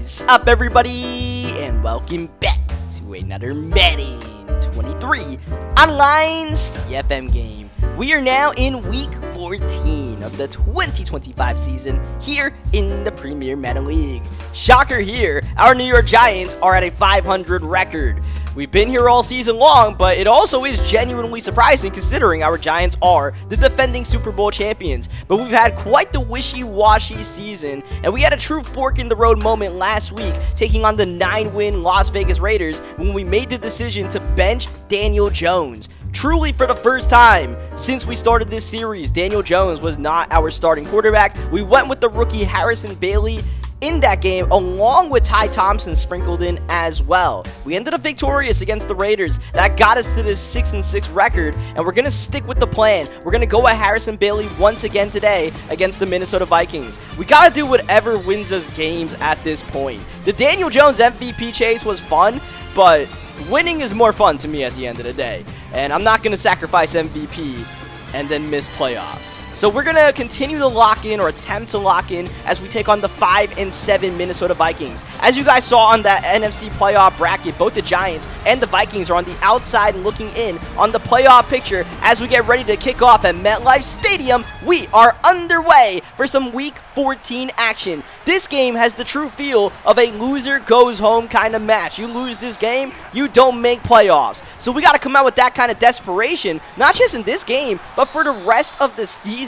What is up, everybody, and welcome back to another Madden 23 online CFM game. We are now in week 14 of the 2025 season here in the Premier Madden League. Shocker here, our New York Giants are at a 500 record. We've been here all season long, but it also is genuinely surprising considering our Giants are the defending Super Bowl champions. But we've had quite the wishy-washy season, and we had a true fork-in-the-road moment last week taking on the 9-win Las Vegas Raiders when we made the decision to bench Daniel Jones. Truly, for the first time since we started this series, Daniel Jones was not our starting quarterback. We went with the rookie Harrison Bailey in that game, along with Ty Thompson sprinkled in as well. We ended up victorious against the Raiders. That got us to this 6-6 record, and we're going to stick with the plan. We're going to go at Harrison Bailey once again today against the Minnesota Vikings. We got to do whatever wins us games at this point. The Daniel Jones MVP chase was fun, but winning is more fun to me at the end of the day. And I'm not going to sacrifice MVP and then miss playoffs. So we're going to continue to lock in, or attempt to lock in, as we take on the 5-7 Minnesota Vikings. As you guys saw on that NFC playoff bracket, both the Giants and the Vikings are on the outside looking in on the playoff picture. As we get ready to kick off at MetLife Stadium, we are underway for some Week 14 action. This game has the true feel of a loser goes home kind of match. You lose this game, you don't make playoffs. So we got to come out with that kind of desperation, not just in this game, but for the rest of the season.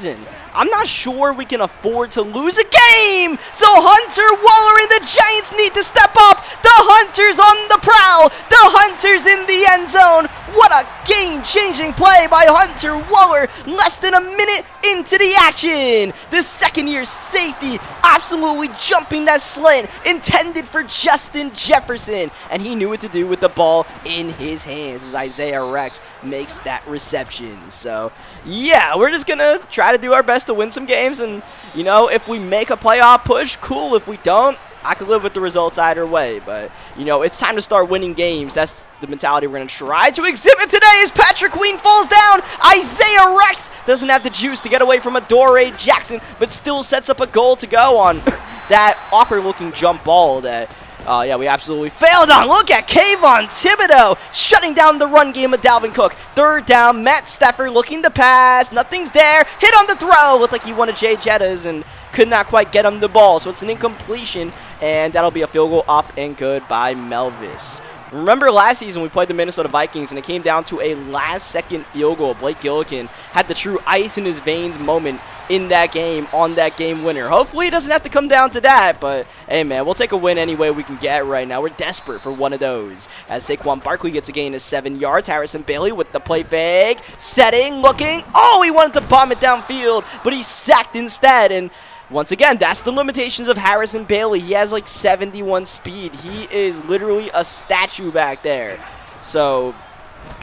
I'm not sure we can afford to lose a game. So Hunter, Waller, and the Giants need to step up. The Hunters on the prowl. The Hunters in the end zone. What a game-changing play by Hunter Waller. Less than a minute into the action. The second-year safety absolutely jumping that slant intended for Justin Jefferson. And he knew what to do with the ball in his hands as Isaiah Rex makes that reception. So, yeah, we're just going to try to do our best to win some games. And, you know, if we make a playoff push, cool. If we don't, I could live with the results either way. But, you know, it's time to start winning games. That's the mentality we're going to try to exhibit today as Patrick Queen falls down. Isaiah Rex doesn't have the juice to get away from Adoree Jackson, but still sets up a goal to go on that awkward-looking jump ball that yeah, we absolutely failed on. Look at Kayvon Thibodeau shutting down the run game of Dalvin Cook. Third down, Matt Stafford looking to pass. Nothing's there. Hit on the throw. Looked like he wanted Jay Jettas and could not quite get him the ball. So it's an incompletion, and that'll be a field goal up and good by Melvis. Remember last season we played the Minnesota Vikings and it came down to a last-second field goal. Blake Gillikin had the true ice in his veins moment in that game on that game winner. Hopefully it doesn't have to come down to that, but hey man, we'll take a win any way we can get right now. We're desperate for one of those. As Saquon Barkley gets a gain of 7 yards, Harrison Bailey with the play fake, setting, looking, oh, he wanted to bomb it downfield, but he sacked instead. And once again, that's the limitations of Harrison Bailey. He has like 71 speed. He is literally a statue back there. So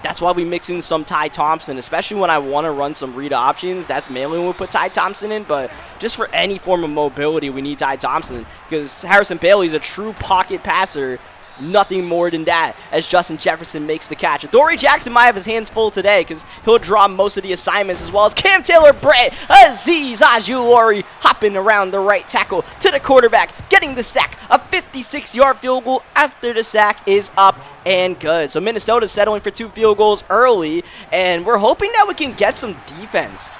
that's why we mix in some Ty Thompson, especially when I want to run some read options. That's mainly when we put Ty Thompson in, but just for any form of mobility, we need Ty Thompson because Harrison Bailey is a true pocket passer. Nothing more than that as Justin Jefferson makes the catch. Adoree Jackson might have his hands full today because he'll draw most of the assignments, as well as Cam Taylor-Britt. Azeez Ojulari hopping around the right tackle to the quarterback, getting the sack. A 56-yard field goal after the sack is up and good. So Minnesota's settling for 2 field goals early, and we're hoping that we can get some defense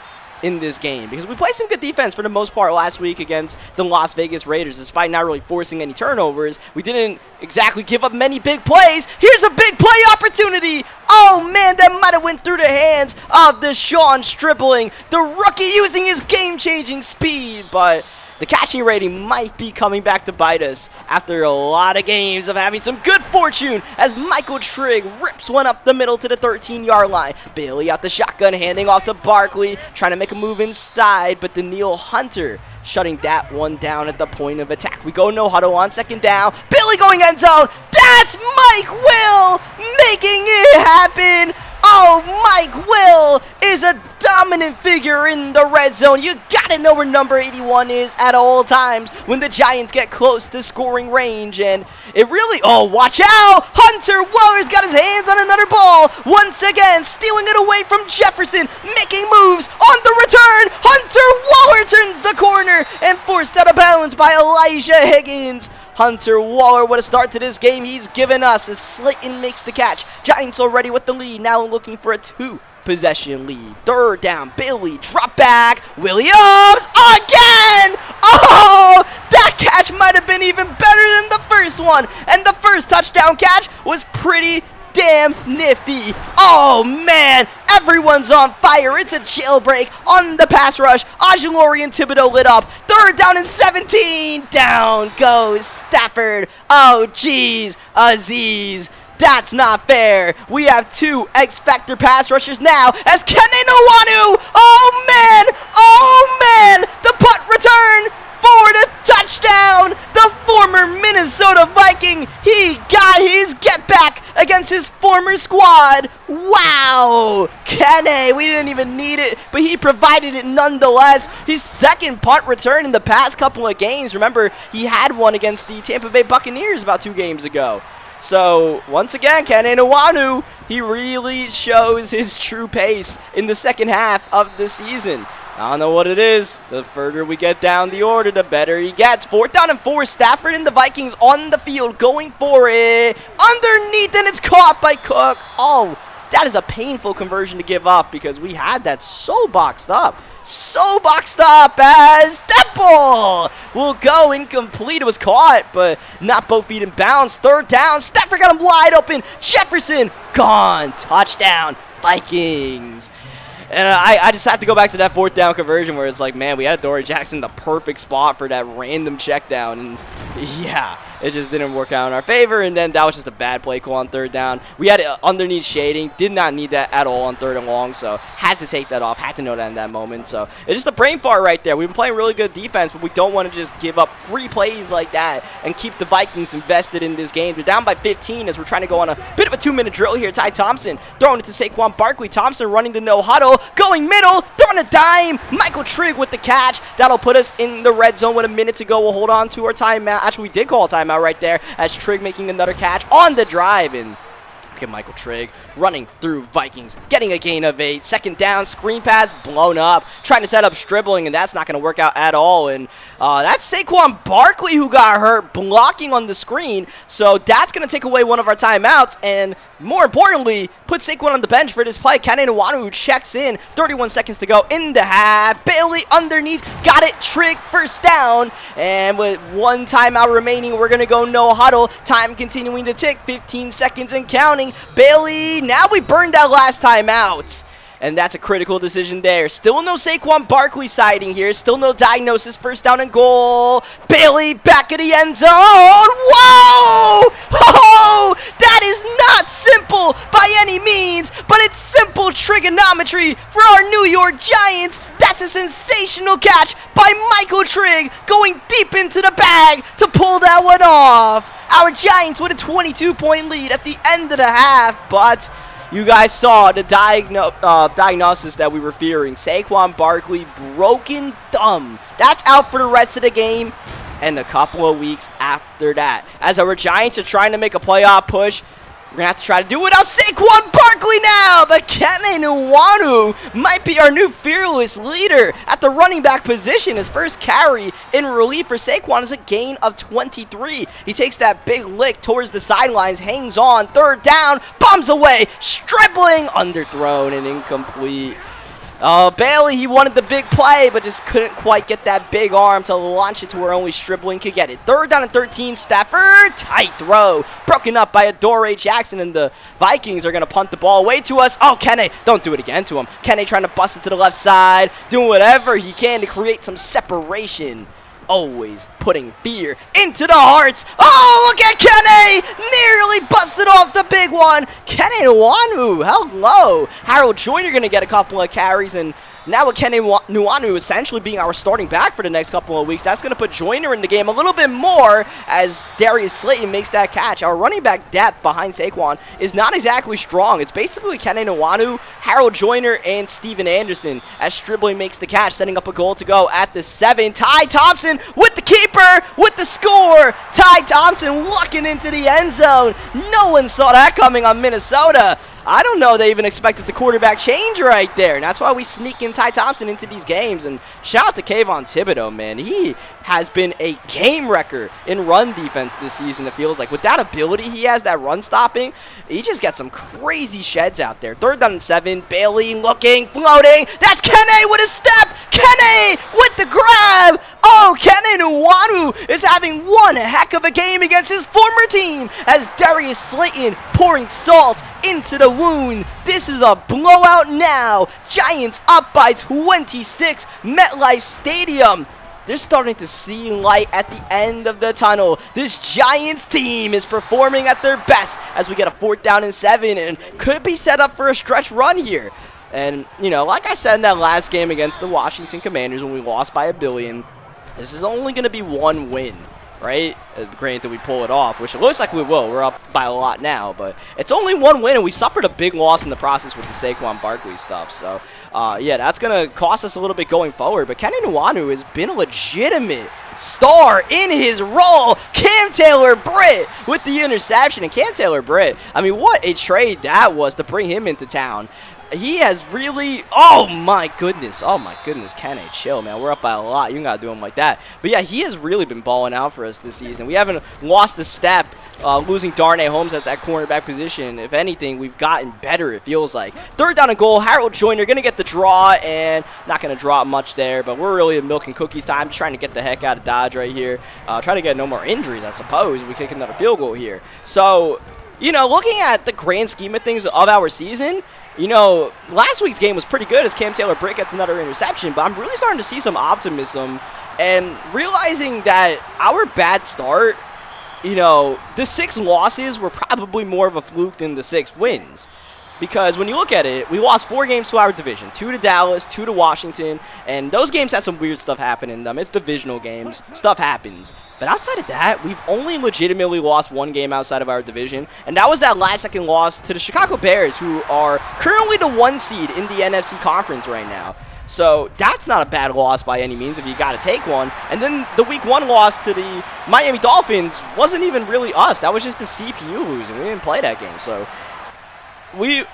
in this game because we played some good defense for the most part last week against the Las Vegas Raiders. Despite not really forcing any turnovers, we didn't exactly give up many big plays. Here's a big play opportunity. Oh man, that might have went through the hands of Deshaun Stribling, the rookie using his game-changing speed, but the catching rating might be coming back to bite us after a lot of games of having some good fortune as Michael Trigg rips one up the middle to the 13-yard line. Bailey out the shotgun, handing off to Barkley, trying to make a move inside, but Danielle Hunter shutting that one down at the point of attack. We go no huddle on second down. Bailey going end zone. That's Mike Will making it happen. Oh, Mike Will is a dominant figure in the red zone. You gotta know where number 81 is at all times when the Giants get close to scoring range. And it really, oh, watch out! Hunter Waller's got his hands on another ball. Once again, stealing it away from Jefferson, making moves on the return. Hunter Waller turns the corner and forced out of bounds by Elijah Higgins. Hunter Waller, what a start to this game he's given us as Slayton makes the catch. Giants already with the lead, now looking for a 2-possession lead. Third down, Bailey, drop back, Williams, again! Oh, that catch might have been even better than the first one, and the first touchdown catch was pretty damn nifty. Oh man, everyone's on fire. It's a jailbreak on the pass rush. Ajalori and Thibodeau lit up. Third down and 17. Down goes Stafford. Oh geez, Aziz. That's not fair. We have 2 X-Factor pass rushers now as Kene Nwanu. Oh man, the punt return for the touchdown. The former Minnesota Viking, he got his get back against his former squad. Wow, Kene, we didn't even need it, but he provided it nonetheless. His second punt return in the past couple of games. Remember, he had one against the Tampa Bay Buccaneers about 2 games ago. So, once again, Kene Nwanu, he really shows his true pace in the second half of the season. I don't know what it is. The further we get down the order, the better he gets. 4th down and 4. Stafford and the Vikings on the field going for it. Underneath, and it's caught by Cook. Oh, that is a painful conversion to give up because we had that so boxed up. So boxed up as that ball will go incomplete. It was caught, but not both feet in bounds. 3rd down. Stafford got him wide open. Jefferson gone. Touchdown, Vikings. And I just have to go back to that 4th down conversion where it's like, man, we had Dory Jackson in the perfect spot for that random check down. And yeah, it just didn't work out in our favor. And then that was just a bad play call on 3rd down. We had it underneath shading. Did not need that at all on 3rd and long. So had to take that off. Had to know that in that moment. So it's just a brain fart right there. We've been playing really good defense, but we don't want to just give up free plays like that and keep the Vikings invested in this game. They're down by 15 as we're trying to go on a bit of a 2-minute drill here. Ty Thompson throwing it to Saquon Barkley. Thompson running the no huddle. Going middle, throwing a dime. Michael Trigg with the catch. That'll put us in the red zone with a minute to go. We'll hold on to our timeout. Actually, we did call a timeout right there as Trigg making another catch on the drive. And look at Michael Trigg running through Vikings, getting a gain of 8. 2nd down, screen pass blown up. Trying to set up Stribling, and that's not going to work out at all. And that's Saquon Barkley who got hurt blocking on the screen. So that's going to take away one of our timeouts. And more importantly, put Saquon on the bench for this play. Kene Nwanu who checks in. 31 seconds to go in the half. Bailey underneath. Got it. Trigg 1st down. And with 1 timeout remaining, we're going to go no huddle. Time continuing to tick. 15 seconds and counting. Bailey, now we burned that last timeout. And that's a critical decision there. Still no Saquon Barkley sighting here. Still no diagnosis. 1st down and goal. Bailey back at the end zone. Whoa! Oh, that is not simple by any means, but it's simple trigonometry for our New York Giants. That's a sensational catch by Michael Trigg going deep into the bag to pull that one off. Our Giants with a 22-point lead at the end of the half, but you guys saw the diagnosis that we were fearing. Saquon Barkley, broken thumb. That's out for the rest of the game and a couple of weeks after that. As our Giants are trying to make a playoff push, we're going to have to try to do it without Saquon Barkley now. But Kene Nwanu might be our new fearless leader at the running back position. His first carry in relief for Saquon is a gain of 23. He takes that big lick towards the sidelines, hangs on. 3rd down, bombs away. Stribling, underthrown and incomplete. Bailey, he wanted the big play, but just couldn't quite get that big arm to launch it to where only Stribling could get it. 3rd down and 13, Stafford, tight throw. Broken up by Adoree Jackson, and the Vikings are going to punt the ball away to us. Oh, Kene, don't do it again to him. Kene trying to bust it to the left side, doing whatever he can to create some separation. Always putting fear into the hearts. Oh, look at Kene! Nearly busted off the big one. Kene Nwanu, hello. Harold Joyner going to get a couple of carries, and now with Kene Nwanu essentially being our starting back for the next couple of weeks, that's going to put Joyner in the game a little bit more as Darius Slayton makes that catch. Our running back depth behind Saquon is not exactly strong. It's basically Kene Nwanu, Harold Joyner, and Steven Anderson as Stribling makes the catch, setting up a goal to go at the 7. Ty Thompson with the keeper, with the score. Ty Thompson Thompson looking into the end zone. No one saw that coming on Minnesota. I don't know they even expected the quarterback change right there. And that's why we sneak in Ty Thompson into these games. And shout out to Kayvon Thibodeau, man. He has been a game wrecker in run defense this season, it feels like. With that ability he has, that run stopping, he just gets some crazy sheds out there. 3rd down and 7. Bailey looking, floating. That's Kene with a step. Kene with the grab. Oh, Kene Nwanu is having one heck of a game against his former team as Darius Slayton pouring salt into the wound. This is a blowout now. Giants up by 26, MetLife Stadium. They're starting to see light at the end of the tunnel. This Giants team is performing at their best as we get a 4th down and 7 and could be set up for a stretch run here. And, you know, like I said in that last game against the Washington Commanders when we lost by 1 billion, this is only going to be one win, right? Granted, we pull it off, which it looks like we will. We're up by a lot now, but it's only one win, and we suffered a big loss in the process with the Saquon Barkley stuff. So, yeah, that's going to cost us a little bit going forward. But Kene Nwanu has been a legitimate star in his role. Cam Taylor-Britt with the interception. And Cam Taylor-Britt, I mean, what a trade that was to bring him into town. He has really, oh my goodness, Kene, chill, man. We're up by a lot. You gotta do him like that. But yeah, he has really been balling out for us this season. We haven't lost a step, losing Darnay Holmes at that cornerback position. If anything, we've gotten better, it feels like. 3rd down and goal. Harold Joyner gonna get the draw, and not gonna draw much there, but we're really in milk and cookies time. Just trying to get the heck out of Dodge right here. Trying to get no more injuries, I suppose. We kick another field goal here. So, you know, looking at the grand scheme of things of our season, you know, last week's game was pretty good as Cam Taylor-Britt gets another interception, but I'm really starting to see some optimism and realizing that our bad start, you know, the 6 losses were probably more of a fluke than the 6 wins. Because when you look at it, we lost 4 games to our division, 2 to Dallas, 2 to Washington, and those games had some weird stuff happen in them. It's divisional games. Stuff happens. But outside of that, we've only legitimately lost 1 game outside of our division, and that was that last-second loss to the Chicago Bears, who are currently the 1 seed in the NFC Conference right now. So that's not a bad loss by any means if you got to take one. And then the Week 1 loss to the Miami Dolphins wasn't even really us. That was just the CPU losing. We didn't play that game, so we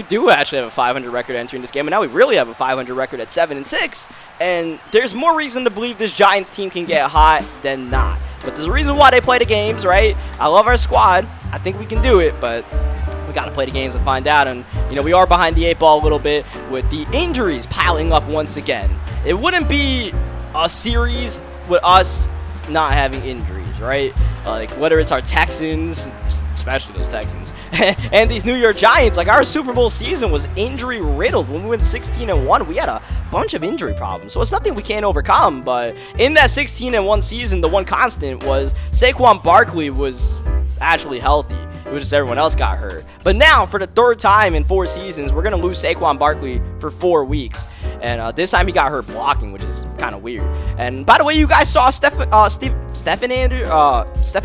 do actually have a 500 record entering this game, and now we really have a 500 record at 7-6, and there's more reason to believe this Giants team can get hot than not. But there's a reason why they play the games, right? I love our squad. I think we can do it, but we got to play the games and find out. And, you know, we are behind the 8 ball a little bit with the injuries piling up once again. It wouldn't be a series with us not having injuries, right? Like, whether it's our Texans, especially those Texans, and these New York Giants, like our Super Bowl season was injury riddled. When we went 16-1, we had a bunch of injury problems. So it's nothing we can't overcome, but in that 16-1 season, the one constant was Saquon Barkley was actually healthy. It was just everyone else got hurt. But now, for the 3rd time in 4 seasons, we're going to lose Saquon Barkley for 4 weeks. And this time he got hurt blocking, which is kind of weird. And by the way, you guys saw Stephen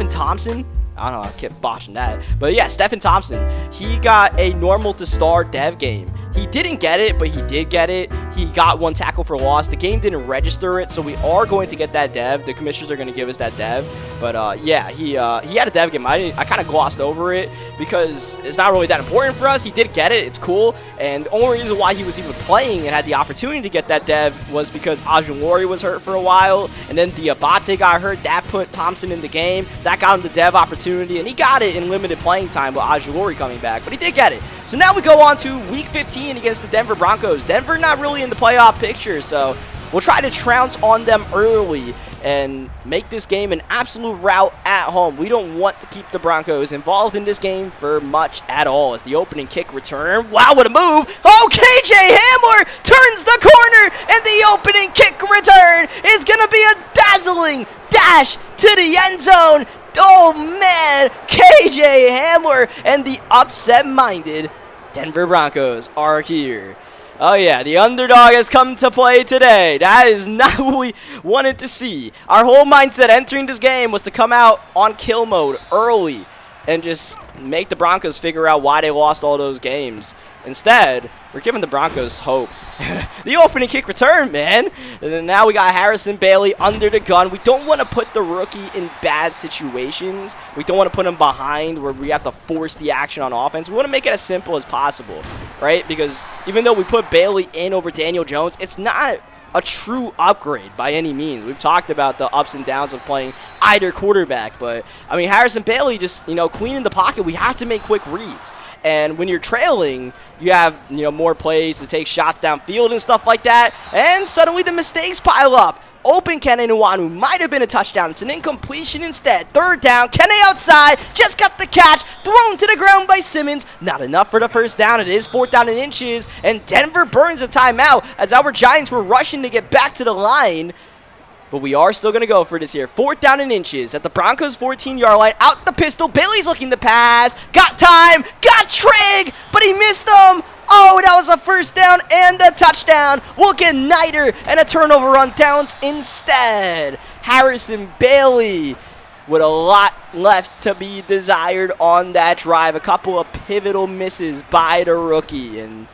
Thompson. I don't know, I kept botching that. But yeah, Stephen Thompson, he got a normal to start dev game. He didn't get it, but he did get it. He got 1 tackle for loss. The game didn't register it, so we are going to get that dev. The commissioners are going to give us that dev. But yeah, he had a dev game. I kind of glossed over it because it's not really that important for us. He did get it. It's cool. And the only reason why he was even playing and had the opportunity to get that dev was because Ajulori was hurt for a while. And then Diabate got hurt. That put Thompson in the game. That got him the dev opportunity. And he got it in limited playing time with Ajulori coming back. But he did get it. So now we go on to Week 15 against the Denver Broncos. Denver not really in the playoff picture, so we'll try to trounce on them early and make this game an absolute rout at home. We don't want to keep the Broncos involved in this game for much at all. As the opening kick return, wow, what a move! Oh, KJ Hamler turns the corner, and the opening kick return is going to be a dazzling dash to the end zone. Oh man, KJ Hamler and the upset-minded Denver Broncos are here. Oh yeah, the underdog has come to play today. That is not what we wanted to see. Our whole mindset entering this game was to come out on kill mode early and just make the Broncos figure out why they lost all those games. Instead, we're giving the Broncos hope. The opening kick return, man. And then now we got Harrison Bailey under the gun. We don't want to put the rookie in bad situations. We don't want to put him behind where we have to force the action on offense. We want to make it as simple as possible, right? Because even though we put Bailey in over Daniel Jones, it's not a true upgrade by any means. We've talked about the ups and downs of playing either quarterback, but I mean, Harrison Bailey just, clean in the pocket. We have to make quick reads. And when you're trailing, you have, more plays to take shots downfield and stuff like that. And suddenly the mistakes pile up. Open Kene Nwanu might have been a touchdown. It's an incompletion instead. Third down. Kene outside. Just got the catch. Thrown to the ground by Simmons. Not enough for the first down. It is 4th down and inches. And Denver burns a timeout as our Giants were rushing to get back to the line. But we are still going to go for this here. 4th down and inches at the Broncos 14-yard line. Out the pistol. Bailey's looking to pass. Got time. Got Trigg. But he missed them. Oh, that was a first down and a touchdown. We'll get Niter and a turnover on downs instead. Harrison Bailey with a lot left to be desired on that drive. A couple of pivotal misses by the rookie. And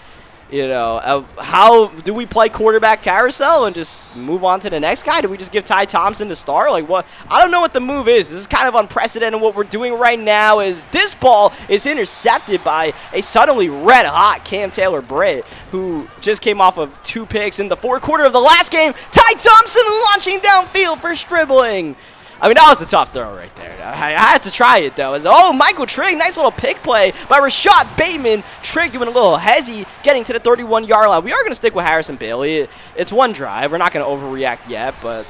how do we play quarterback carousel and just move on to the next guy? Do we just give Ty Thompson the start? Like, what? I don't know what the move is. This is kind of unprecedented. What we're doing right now is this ball is intercepted by a suddenly red-hot Cam Taylor-Britt, who just came off of 2 picks in the 4th quarter of the last game. Ty Thompson launching downfield for dribbling. I mean, that was a tough throw right there. I had to try it, though. Michael Trigg, nice little pick play by Rashad Bateman. Trigg doing a little hezzy, getting to the 31-yard line. We are going to stick with Harrison Bailey. It's one drive. We're not going to overreact yet, but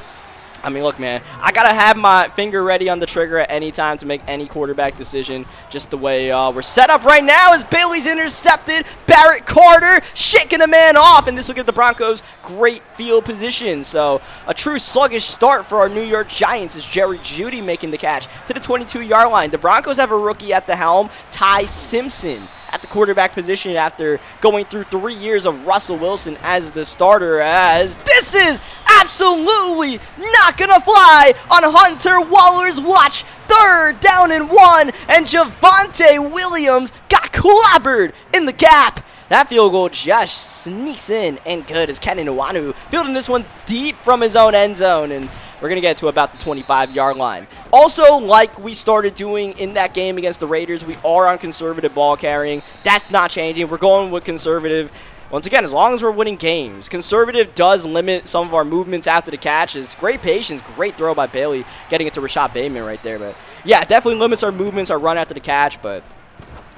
I mean, look, man, I got to have my finger ready on the trigger at any time to make any quarterback decision, just the way we're set up right now as Bailey's intercepted. Barrett Carter shaking a man off, and this will give the Broncos great field position. So a true sluggish start for our New York Giants as Jerry Jeudy making the catch to the 22-yard line. The Broncos have a rookie at the helm, Ty Simpson, at the quarterback position after going through 3 years of Russell Wilson as the starter, as this is absolutely not gonna fly on Hunter Waller's watch. 3rd down and 1, and Javonte Williams got clobbered in the gap. That field goal just sneaks in and good as Kene Nwanu fielding this one deep from his own end zone, and we're going to get to about the 25-yard line. Also, like we started doing in that game against the Raiders, we are on conservative ball carrying. That's not changing. We're going with conservative. Once again, as long as we're winning games. Conservative does limit some of our movements after the catch. It's great patience, great throw by Bailey, getting it to Rashad Bateman right there. But yeah, it definitely limits our movements, our run after the catch, but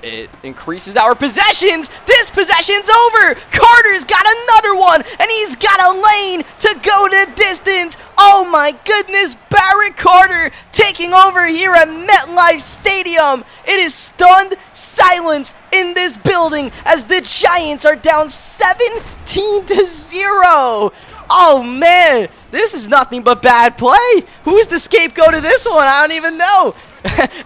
it increases our possessions. This possession's over. Carter's got another one, and he's got a lane to go the distance. Oh my goodness, Barrett Carter taking over here at MetLife Stadium. It is stunned silence in this building as the Giants are down 17-0. Oh man, this is nothing but bad play. Who's the scapegoat of this one? I don't even know.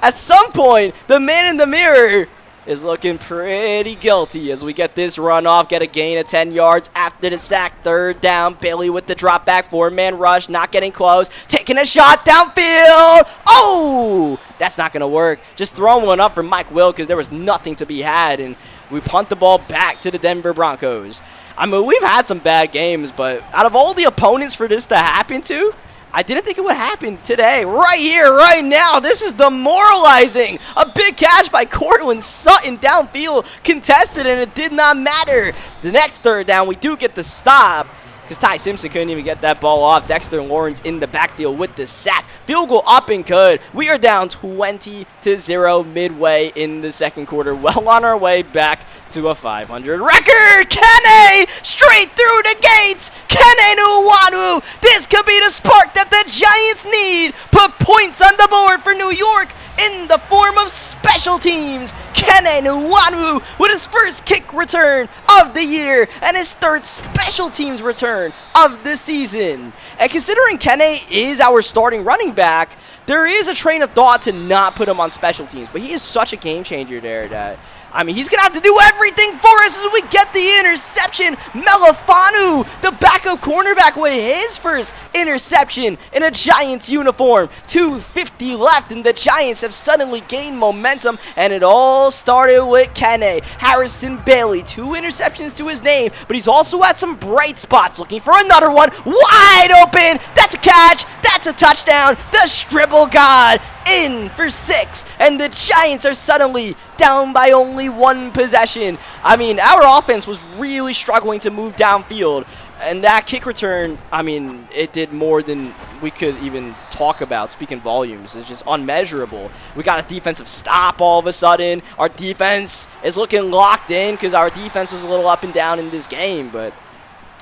At some point, the man in the mirror is looking pretty guilty as we get this run off, get a gain of 10 yards after the sack. 3rd down, Bailey with the drop back, 4-man rush, not getting close, taking a shot downfield. Oh, that's not going to work. Just throwing one up for Mike Will because there was nothing to be had, and we punt the ball back to the Denver Broncos. I mean, we've had some bad games, but out of all the opponents for this to happen to, I didn't think it would happen today, right here, right now. This is demoralizing. A big catch by Cortland Sutton downfield, contested, and it did not matter. The next 3rd down, we do get the stop because Ty Simpson couldn't even get that ball off. Dexter Lawrence in the backfield with the sack. Field goal up and good. We are down 20-0 midway in the 2nd quarter. Well on our way back to a 500 record. Kene straight through the gates. Kene Nwanu. This could be the spark that the Giants need. Put points on the board for New York in the form of special teams. Kene Nwanu with his first kick return of the year and his 3rd special teams return of the season. And considering Kene is our starting running back, there is a train of thought to not put him on special teams, but he is such a game changer there that I mean, he's going to have to do everything for us as we get the interception. Melifanu, the backup cornerback, with his first interception in a Giants uniform. 2:50 left, and the Giants have suddenly gained momentum, and it all started with Kene. Harrison Bailey, 2 interceptions to his name, but he's also had some bright spots. Looking for another one. Wide open. That's a catch. That's a touchdown. The Stribble God in for 6, and the Giants are suddenly down by only 1 possession. I mean, our offense was really struggling to move downfield, and that kick return, I mean, it did more than we could even talk about. Speaking volumes, it's just unmeasurable. We got a defensive stop all of a sudden. Our defense is looking locked in because our defense was a little up and down in this game, but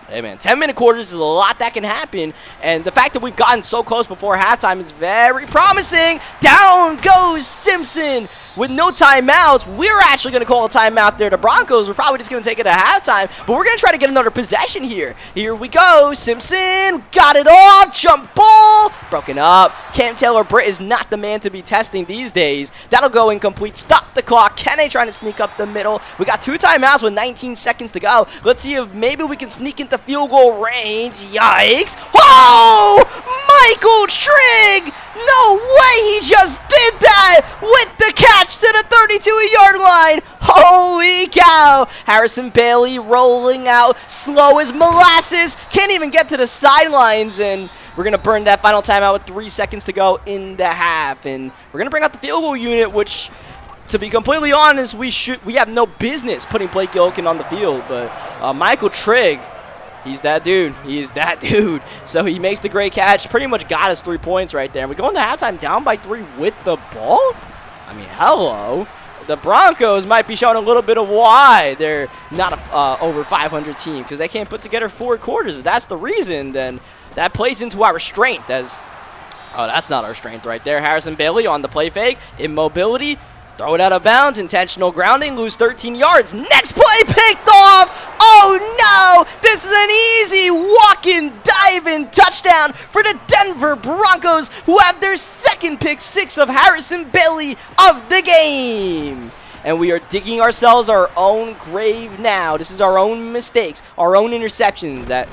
hey, man, 10-minute quarters is a lot that can happen, and the fact that we've gotten so close before halftime is very promising. Down goes Simpson with no timeouts. We're actually going to call a timeout there. The Broncos, we're probably just going to take it at halftime, but we're going to try to get another possession here. Here we go. Simpson got it off. Jump ball. Broken up. Cam Taylor-Britt is not the man to be testing these days. That'll go incomplete. Stop the clock. Kene trying to sneak up the middle. We got 2 timeouts with 19 seconds to go. Let's see if maybe we can sneak into field goal range. Yikes. Oh! Michael Trigg! No way he just did that with the catch to the 32-yard line. Holy cow. Harrison Bailey rolling out slow as molasses. Can't even get to the sidelines, and we're going to burn that final timeout with 3 seconds to go in the half. And we're going to bring out the field goal unit, which, to be completely honest, we have no business putting Blake Gillikin on the field. But Michael Trigg, he's that dude. He is that dude. So he makes the great catch. Pretty much got us 3 points right there. And we go into halftime down by 3 with the ball? I mean, hello. The Broncos might be showing a little bit of why they're not a over 500 team, because they can't put together 4 quarters. If that's the reason, then that plays into our strength as... Oh, that's not our strength right there. Harrison Bailey on the play fake. Immobility. Throw it out of bounds. Intentional grounding. Lose 13 yards. Next play picked off. Oh, no. This is an easy walk-in, dive-in touchdown for the Denver Broncos, who have their second pick 6 of Harrison Bailey of the game. And we are digging ourselves our own grave now. This is our own mistakes, our own interceptions that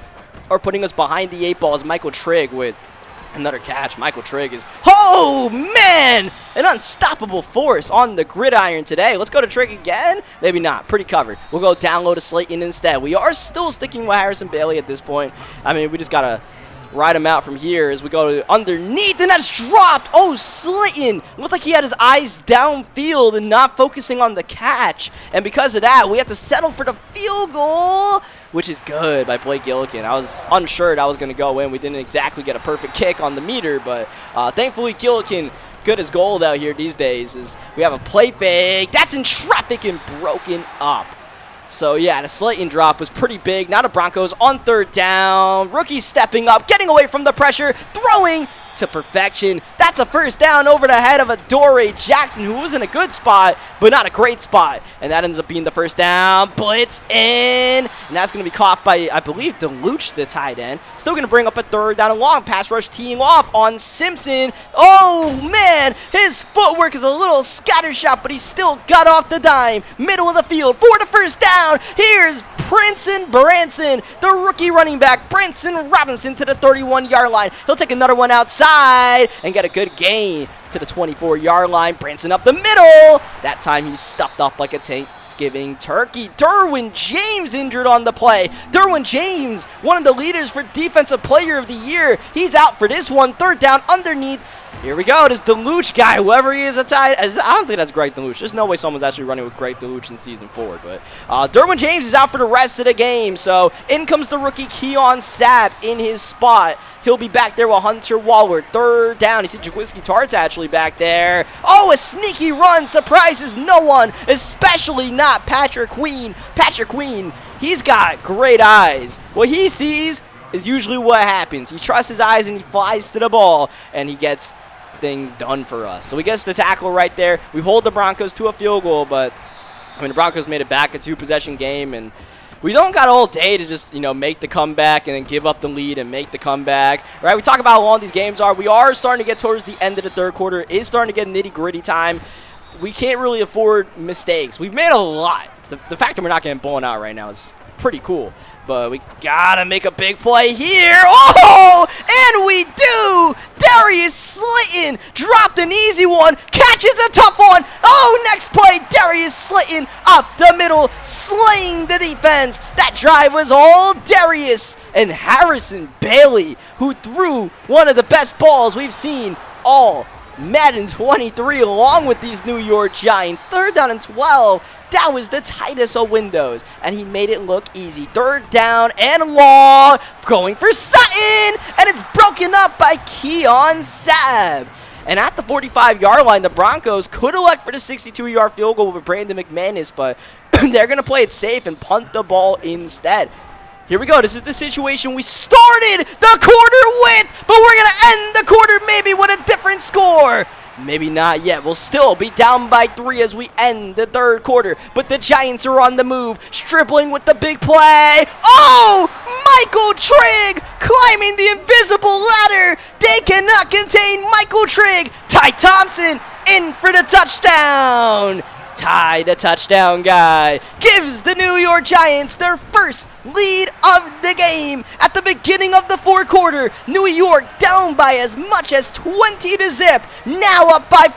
are putting us behind the 8 ball as Michael Trigg with another catch. Michael Trigg is, oh man, an unstoppable force on the gridiron today. Let's go to Trigg again. Maybe not. Pretty covered. We'll go down low to Slayton instead. We are still sticking with Harrison Bailey at this point. I mean, we just got to ride him out from here as we go to underneath, and that's dropped. Oh, Slayton looked like he had his eyes downfield and not focusing on the catch, and because of that, we have to settle for the field goal, which is good by Blake Gillikin. I was unsure that was going to go in. We didn't exactly get a perfect kick on the meter, but thankfully Gillikin good as gold out here these days. As we have a play fake that's in traffic and broken up. So, yeah, the Slayton drop was pretty big. Now the Broncos on 3rd down. Rookie stepping up, getting away from the pressure, throwing to perfection. That's a first down over the head of Adoree Jackson, who was in a good spot, but not a great spot. And that ends up being the first down. Blitz in. And that's going to be caught by, I believe, DeLuch, the tight end. Still going to bring up a 3rd down and long. Pass rush teeing off on Simpson. Oh, man. His footwork is a little scattershot, but he still got off the dime. Middle of the field for the first down. Here's Princeton Branson, the rookie running back. Branson Robinson to the 31-yard line. He'll take another one outside and get a good gain to the 24-yard line. Branson up the middle. That time he's stuffed up like a Thanksgiving turkey. Derwin James injured on the play. Derwin James, one of the leaders for Defensive Player of the Year. He's out for this one. 3rd down underneath. Here we go. This DeLuch guy, whoever he is, I don't think that's Greg DeLuch. There's no way someone's actually running with Greg DeLuch in Season 4. But Derwin James is out for the rest of the game. So in comes the rookie Keon Sapp in his spot. He'll be back there with Hunter Waller. 3rd down. You see Jaquiski Tartt's actually back there. Oh, a sneaky run surprises no one, especially not Patrick Queen. Patrick Queen, he's got great eyes. What he sees is usually what happens. He trusts his eyes and he flies to the ball, and he gets things done for us. So he gets the tackle right there. We hold the Broncos to a field goal, but I mean, the Broncos made it back a 2-possession game, and we don't got all day to just, make the comeback and then give up the lead and make the comeback, right? We talk about how long these games are. We are starting to get towards the end of the 3rd quarter. It is starting to get nitty-gritty time. we can't really afford mistakes. We've made a lot. The fact that we're not getting blown out right now is pretty cool. But we gotta make a big play here. Oh, and we do. Darius Slayton dropped an easy one, catches a tough one. Oh, next play, Darius Slayton up the middle, slaying the defense. That drive was all Darius and Harrison Bailey, who threw one of the best balls we've seen all Madden 23 along with these New York Giants. 3rd down and 12. That was the tightest of windows, and he made it look easy. 3rd down and long, going for Sutton, and it's broken up by Keon Sabb. And at the 45-yard line, the Broncos could elect for the 62-yard field goal with Brandon McManus, but they're going to play it safe and punt the ball instead. Here we go. This is the situation we started the quarter with, but we're going to end the quarter maybe with a different score. Maybe not yet. We'll still be down by 3 as we end the 3rd quarter. But the Giants are on the move, dribbling with the big play. Oh, Michael Trigg climbing the invisible ladder. They cannot contain Michael Trigg. Ty Thompson in for the touchdown. Ty, the touchdown guy, gives the New York Giants their first lead of the game. At the beginning of the 4th quarter, New York down by as much as 20-0. Now up by 4.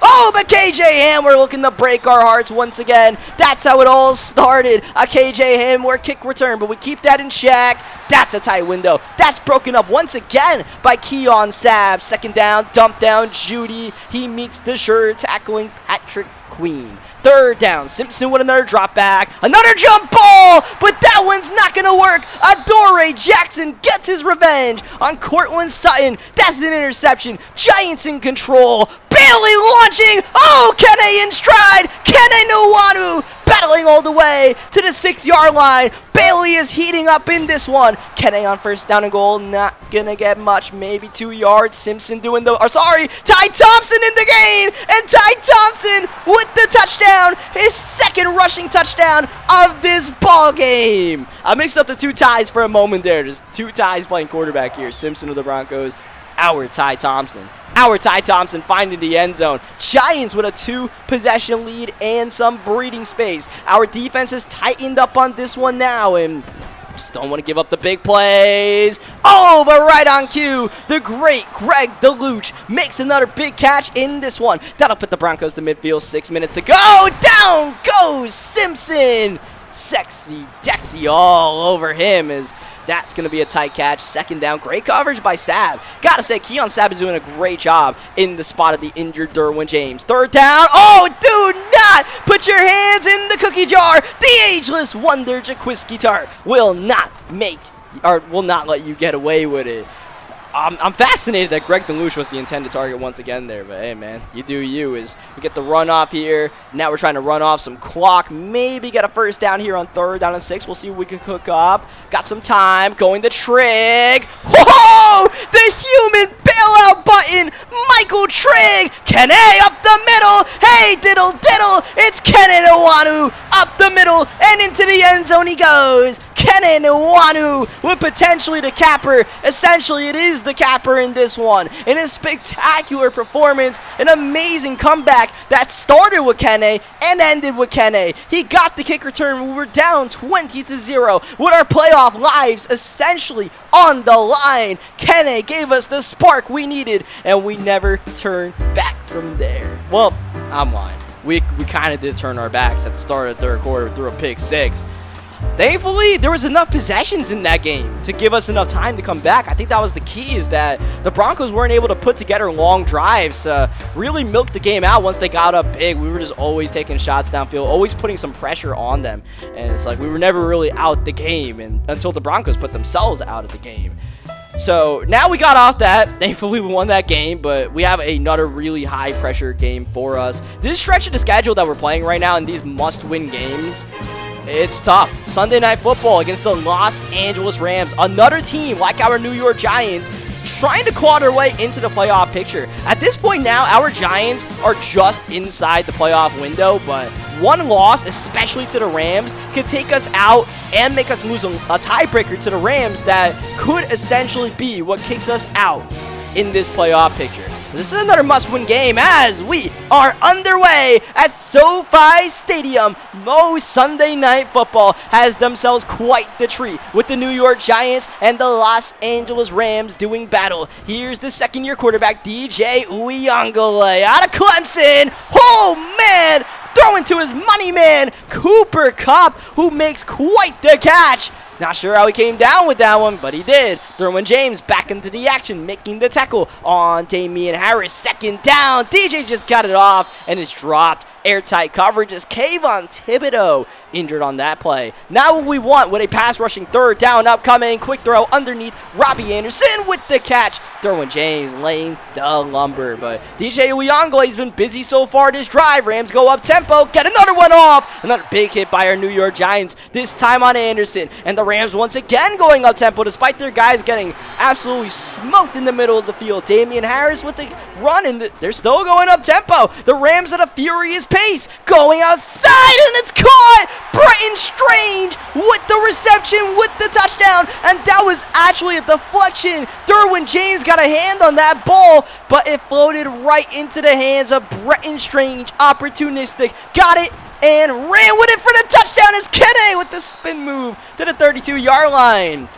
Oh, but KJ Hamler looking to break our hearts once again. That's how it all started. A KJ Hamler kick return, but we keep that in check. That's a tight window. That's broken up once again by Keon Sabb. 2nd down, dump down, Judy. He meets the sure tackling Patrick Queen. 3rd down, Simpson with another drop back, another jump ball, but that one's not going to work. Adoree Jackson gets his revenge on Cortland Sutton. That's an interception. Giants in control. Bailey launching. Oh, Kene in stride. Kene Nwanu battling all the way to the 6-yard line. Bailey is heating up in this one. Kene on 1st down and goal. Not going to get much. Maybe 2 yards. Simpson doing the... Ty Thompson in the game. And Ty Thompson with the touchdown. His 2nd rushing touchdown of this ball game. I mixed up the 2 ties for a moment there. There's 2 ties playing quarterback here. Simpson of the Broncos. Our Ty Thompson. Our Ty Thompson finding the end zone. Giants with a 2-possession lead and some breathing space. Our defense has tightened up on this one now, and just don't want to give up the big plays. Oh, but right on cue, the great Greg DeLuche makes another big catch in this one. That'll put the Broncos to midfield. 6 minutes to go. Down goes Simpson. Sexy Dexy all over him as that's going to be a tight catch. 2nd down. Great coverage by Sabb. Gotta say, Keon Sabb is doing a great job in the spot of the injured Derwin James. 3rd down. Oh, do not put your hands in the cookie jar. The ageless wonder Jaquiski Tart will not let you get away with it. I'm fascinated that Greg DeLuche was the intended target once again there, but hey, man, you do you. As we get the run off here. Now we're trying to run off some clock, maybe get a 1st down here on 3rd down and 6. We'll see what we can cook up. Got some time, going to Trigg. Whoa! The human bailout button, Michael Trigg. Kene up the middle. Hey, diddle, diddle. It's Kene Nwanu up the middle, and into the end zone he goes. Kene Nwanu with potentially the capper. Essentially, it is the capper in this one. In a spectacular performance, an amazing comeback that started with Kene and ended with Kene. He got the kick return. We were down 20-0 with our playoff lives essentially on the line. Kene gave us the spark we needed, and we never turned back from there. Well, I'm lying. We kind of did turn our backs at the start of the 3rd quarter through a pick 6. Thankfully, there was enough possessions in that game to give us enough time to come back. I think that was the key, is that the Broncos weren't able to put together long drives to really milk the game out once they got up big. We were just always taking shots downfield, always putting some pressure on them. And it's like we were never really out the game until the Broncos put themselves out of the game. So now we got off that. Thankfully, we won that game, but we have another really high-pressure game for us. This stretch of the schedule that we're playing right now in these must-win games, it's tough. Sunday Night Football against the Los Angeles Rams. Another team like our New York Giants trying to claw their way into the playoff picture. At this point now, our Giants are just inside the playoff window, but one loss, especially to the Rams, could take us out and make us lose a tiebreaker to the Rams that could essentially be what kicks us out in this playoff picture. This is another must-win game as we are underway at SoFi Stadium. Most Sunday Night Football has themselves quite the treat with the New York Giants and the Los Angeles Rams doing battle. Here's the second-year quarterback, DJ Uyunglele out of Clemson. Oh, man! Throwing to his money man, Cooper Kupp, who makes quite the catch. Not sure how he came down with that one, but he did. Derwin James back into the action, making the tackle on Damian Harris. Second down. DJ just got it off and it's dropped. Airtight coverage as Kayvon Thibodeau injured on that play. Now what we want with a pass rushing third down upcoming. Quick throw underneath. Robbie Anderson with the catch. Derwin James laying the lumber. But DJ Uyunglele has been busy so far this drive. Rams go up tempo. Get another one off. Another big hit by our New York Giants. This time on Anderson. And the Rams once again going up tempo despite their guys getting absolutely smoked in the middle of the field. Damian Harris with the run and they're still going up tempo. The Rams at a furious pace, going outside, and it's caught. Bretton Strange with the reception, with the touchdown, and that was actually a deflection. Derwin James got a hand on that ball, but it floated right into the hands of Bretton Strange. Opportunistic, got it, and ran with it for the touchdown as Kenny with the spin move to the 32-yard line.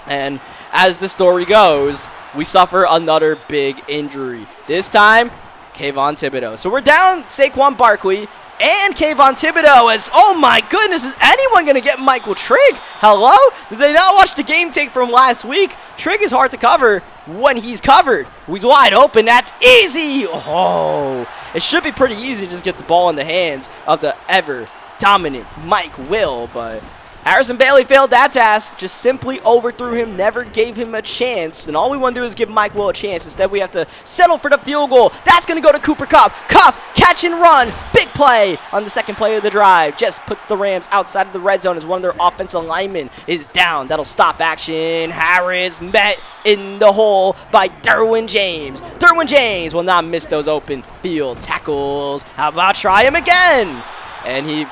And as the story goes, we suffer another big injury. This time, Kayvon Thibodeau. So we're down Saquon Barkley and Kayvon Thibodeau as, oh my goodness, is anyone going to get Michael Trigg? Hello? Did they not watch the game tape from last week? Trigg is hard to cover when he's covered. He's wide open. That's easy. Oh, it should be pretty easy to just get the ball in the hands of the ever dominant Mike Will, but Harrison Bailey failed that task, just simply overthrew him, never gave him a chance, and all we want to do is give Mike Will a chance. Instead, we have to settle for the field goal. That's going to go to Cooper Kupp. Kupp, catch and run, big play on the second play of the drive. Just puts the Rams outside of the red zone as one of their offensive linemen is down. That'll stop action. Harris met in the hole by Derwin James. Derwin James will not miss those open field tackles. How about try him again? And he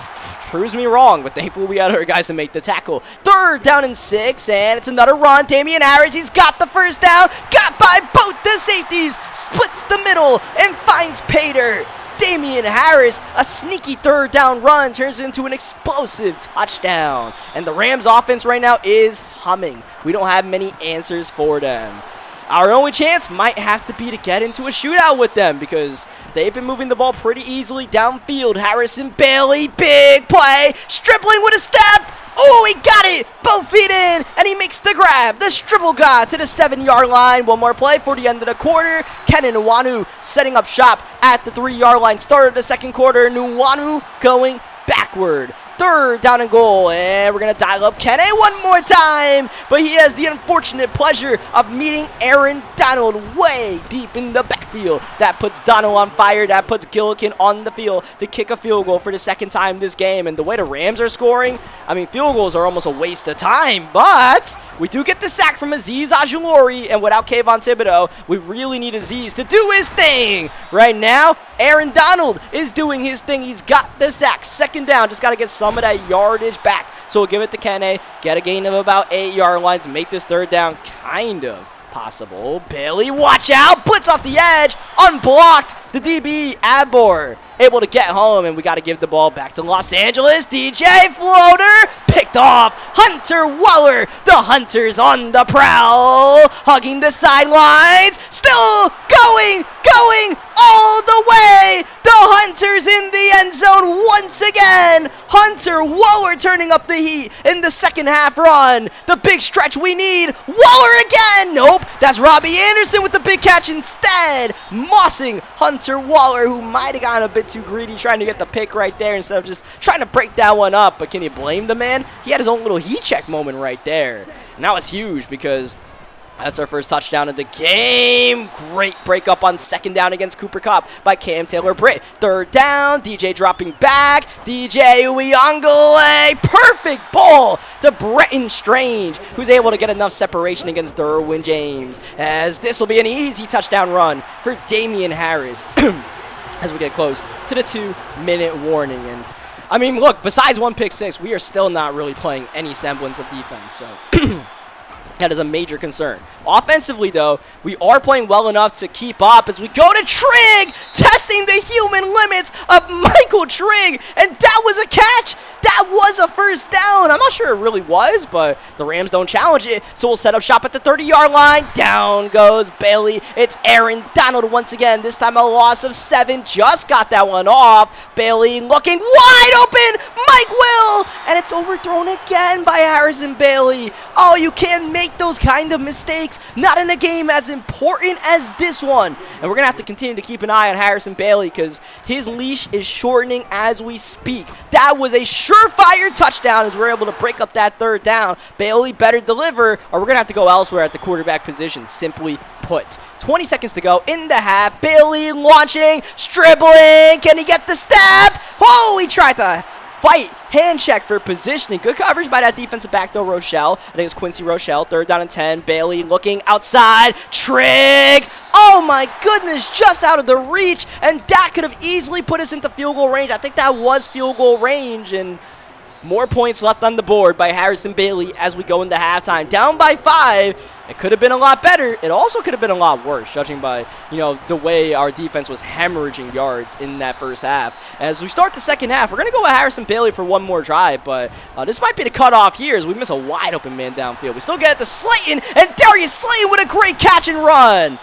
proves me wrong, but thankfully we got other guys to make the tackle. Third down and 6, and it's another run. Damian Harris, he's got the first down. Got by both the safeties. Splits the middle and finds Pater. Damian Harris, a sneaky third down run, turns into an explosive touchdown. And the Rams offense right now is humming. We don't have many answers for them. Our only chance might have to be to get into a shootout with them because they've been moving the ball pretty easily downfield. Harrison Bailey, big play, stripling with a step. Oh, he got it, both feet in, and he makes the grab. The triple guy to the 7-yard line. One more play for the end of the quarter. Kenan Nwanu setting up shop at the 3-yard line. Started the second quarter. Nwanu going backward. Third down and goal, and we're going to dial up Kenny one more time, but he has the unfortunate pleasure of meeting Aaron Donald way deep in the backfield. That puts Donald on fire. That puts Gillikin on the field to kick a field goal for the second time this game, and the way the Rams are scoring, I mean, field goals are almost a waste of time, but we do get the sack from Azeez Ojulari, and without Kayvon Thibodeau, we really need Azeez to do his thing. Right now, Aaron Donald is doing his thing. He's got the sack. Second down, just got to get some of that yardage back. So we'll give it to Kene, get a gain of about 8-yard lines, make this third down kind of possible. Bailey, watch out, blitz off the edge, unblocked. The DB, Abor, able to get home, and we got to give the ball back to Los Angeles. DJ floater, picked off. Hunter Waller, the Hunters on the prowl, hugging the sidelines, still going all the way. The Hunters in the end zone once again. Hunter Waller turning up the heat in the second half run. The big stretch we need. Waller again. Nope, that's Robbie Anderson with the big catch instead. Mossing Hunter Waller, who might have gotten a bit too greedy trying to get the pick right there instead of just trying to break that one up. But can you blame the man? He had his own little heat check moment right there. And that was huge because that's our first touchdown of the game. Great break up on second down against Cooper Kupp by Cam Taylor-Britt. Third down, DJ dropping back. DJ Uyunglele, perfect ball to Bretton Strange, who's able to get enough separation against Derwin James, as this will be an easy touchdown run for Damian Harris as we get close to the 2-minute warning. And I mean, look, besides one pick six, we are still not really playing any semblance of defense. So That is a major concern. Offensively, though, we are playing well enough to keep up as we go to Trigg, testing the human limits of Michael Trigg, and that was a catch. That was a first down. I'm not sure it really was, but the Rams don't challenge it, so we'll set up shop at the 30-yard line. Down goes Bailey. It's Aaron Donald once again. This time a loss of 7. Just got that one off. Bailey looking wide open. Mike Will, and it's overthrown again by Harrison Bailey. Oh, you can't make those kind of mistakes, not in a game as important as this one. And we're gonna have to continue to keep an eye on Harrison Bailey because his leash is shortening as we speak. That was a surefire touchdown as we're able to break up that third down. Bailey better deliver, or we're gonna have to go elsewhere at the quarterback position, simply put. 20 seconds to go in the half. Bailey launching, dribbling. Can he get the step? Oh, he tried to fight, hand check for positioning. Good coverage by that defensive back though, Rochelle. I think it's Quincy Rochelle. 3rd down and 10. Bailey looking outside. Trigg. Oh my goodness, just out of the reach. And that could have easily put us into field goal range. I think that was field goal range. And more points left on the board by Harrison Bailey as we go into halftime. Down by 5. It could have been a lot better. It also could have been a lot worse, judging by, the way our defense was hemorrhaging yards in that first half. As we start the second half, we're going to go with Harrison Bailey for one more drive, but this might be the cutoff here as we miss a wide open man downfield. We still get it to Slayton, and Darius Slayton with a great catch and run.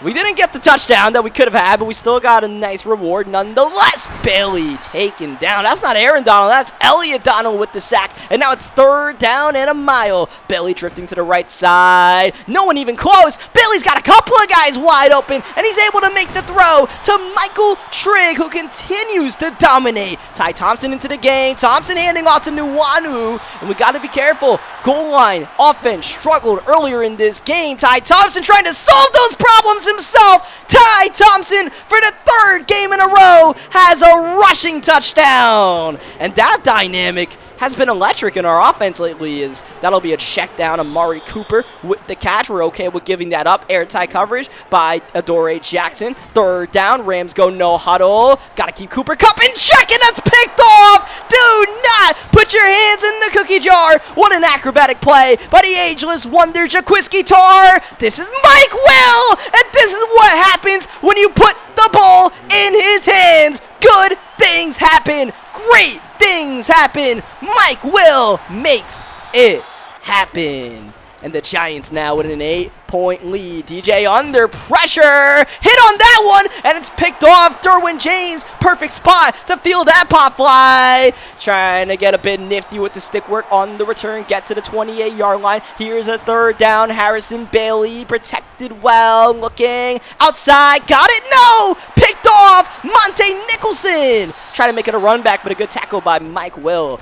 We didn't get the touchdown that we could have had, but we still got a nice reward nonetheless. Bailey taken down. That's not Aaron Donald. That's Elliott Donald with the sack. And now it's 3rd down and a mile. Bailey drifting to the right side. No one even close. Bailey's got a couple of guys wide open, and he's able to make the throw to Michael Trigg, who continues to dominate. Ty Thompson into the game. Thompson handing off to Nuanu, and we got to be careful. Goal line offense struggled earlier in this game. Ty Thompson trying to solve those problems himself. Ty Thompson, for the 3rd game in a row, has a rushing touchdown. And that dynamic has been electric in our offense lately. Is that'll be a check down. Amari Cooper with the catch. We're okay with giving that up. Airtight coverage by Adoree Jackson. 3rd down. Rams go no huddle. Got to keep Cooper Kupp in check, and that's picked off. Do not put your hands in the cookie jar. What an acrobatic play by the ageless wonder Jaquiski Tarr. This is Mike Will, and this is what happens when you put the ball in his hands. Good things happen. Great things happen. Mike Will makes it happen. And the Giants now with an 8-point lead. DJ under pressure. Hit on that one, and it's picked off. Derwin James, perfect spot to field that pop fly. Trying to get a bit nifty with the stick work on the return. Get to the 28-yard line. Here's a 3rd down. Harrison Bailey protected well. Looking outside. Got it? No! Picked off. Monte Nicholson. Trying to make it a run back, but a good tackle by Mike Will.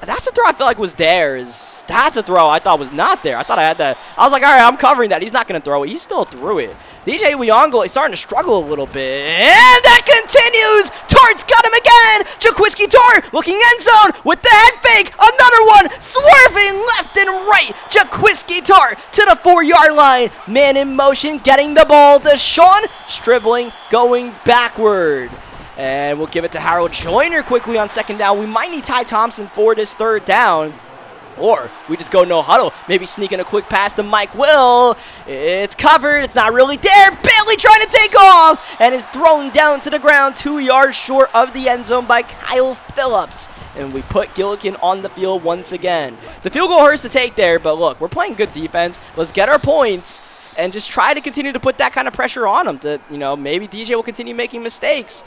That's a throw I feel like was there. That's a throw I thought was not there. I thought I had that. I was like, all right, I'm covering that. He's not going to throw it. He still threw it. DJ Uyongo is starting to struggle a little bit. And that continues. Tart's got him again. Jaquiski Tarr looking end zone with the head fake. Another one. Swerving left and right. Jaquiski Tarr to the 4-yard line. Man in motion, getting the ball. Deshaun dribbling, going backward. And we'll give it to Harold Joyner quickly on 2nd down. We might need Ty Thompson for this 3rd down. Or we just go no huddle. Maybe sneaking a quick pass to Mike Will. It's covered. It's not really there. Bailey trying to take off. And is thrown down to the ground 2 yards short of the end zone by Kyle Phillips. And we put Gillikin on the field once again. The field goal hurts to take there. But look, we're playing good defense. Let's get our points. And just try to continue to put that kind of pressure on them. To, maybe DJ will continue making mistakes.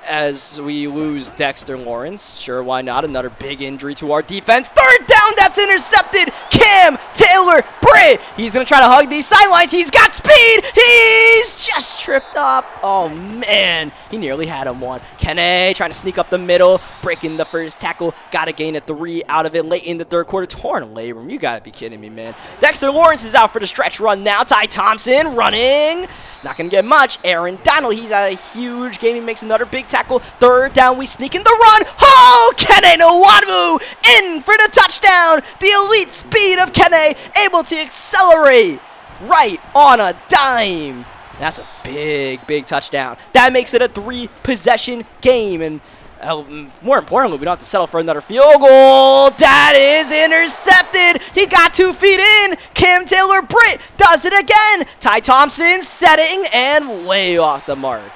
As we lose Dexter Lawrence. Sure, why not? Another big injury to our defense. 3rd down, that's intercepted. Cam Taylor Britt. He's going to try to hug these sidelines. He's got speed. He's just tripped up. Oh, man. He nearly had him one. Kene trying to sneak up the middle. Breaking the first tackle. Got to gain a 3 out of it late in the 3rd quarter. Torn labrum. You got to be kidding me, man. Dexter Lawrence is out for the stretch run now. Ty Thompson running. Not going to get much. Aaron Donald, he's had a huge game. He makes another big tackle. 3rd down, we sneak in the run. Oh, Kene Nwanu in for the touchdown. The elite speed of Kene, able to accelerate right on a dime. That's a big, big touchdown. That makes it a 3-possession game. And More importantly, we don't have to settle for another field goal. That is intercepted. He got 2 feet in. Cam Taylor-Britt does it again. Ty Thompson setting and way off the mark.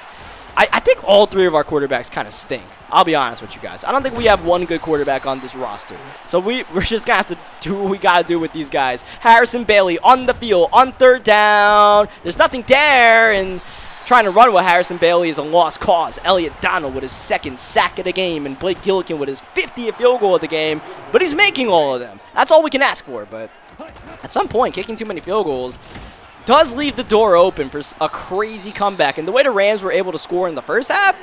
I think all 3 of our quarterbacks kind of stink. I'll be honest with you guys. I don't think we have one good quarterback on this roster. So we're just going to have to do what we got to do with these guys. Harrison Bailey on the field on 3rd down. There's nothing there, and trying to run with Harrison Bailey is a lost cause. Elliott Donald with his 2nd sack of the game, and Blake Gillikin with his 50th field goal of the game. But he's making all of them. That's all we can ask for. But at some point, kicking too many field goals does leave the door open for a crazy comeback. And the way the Rams were able to score in the first half,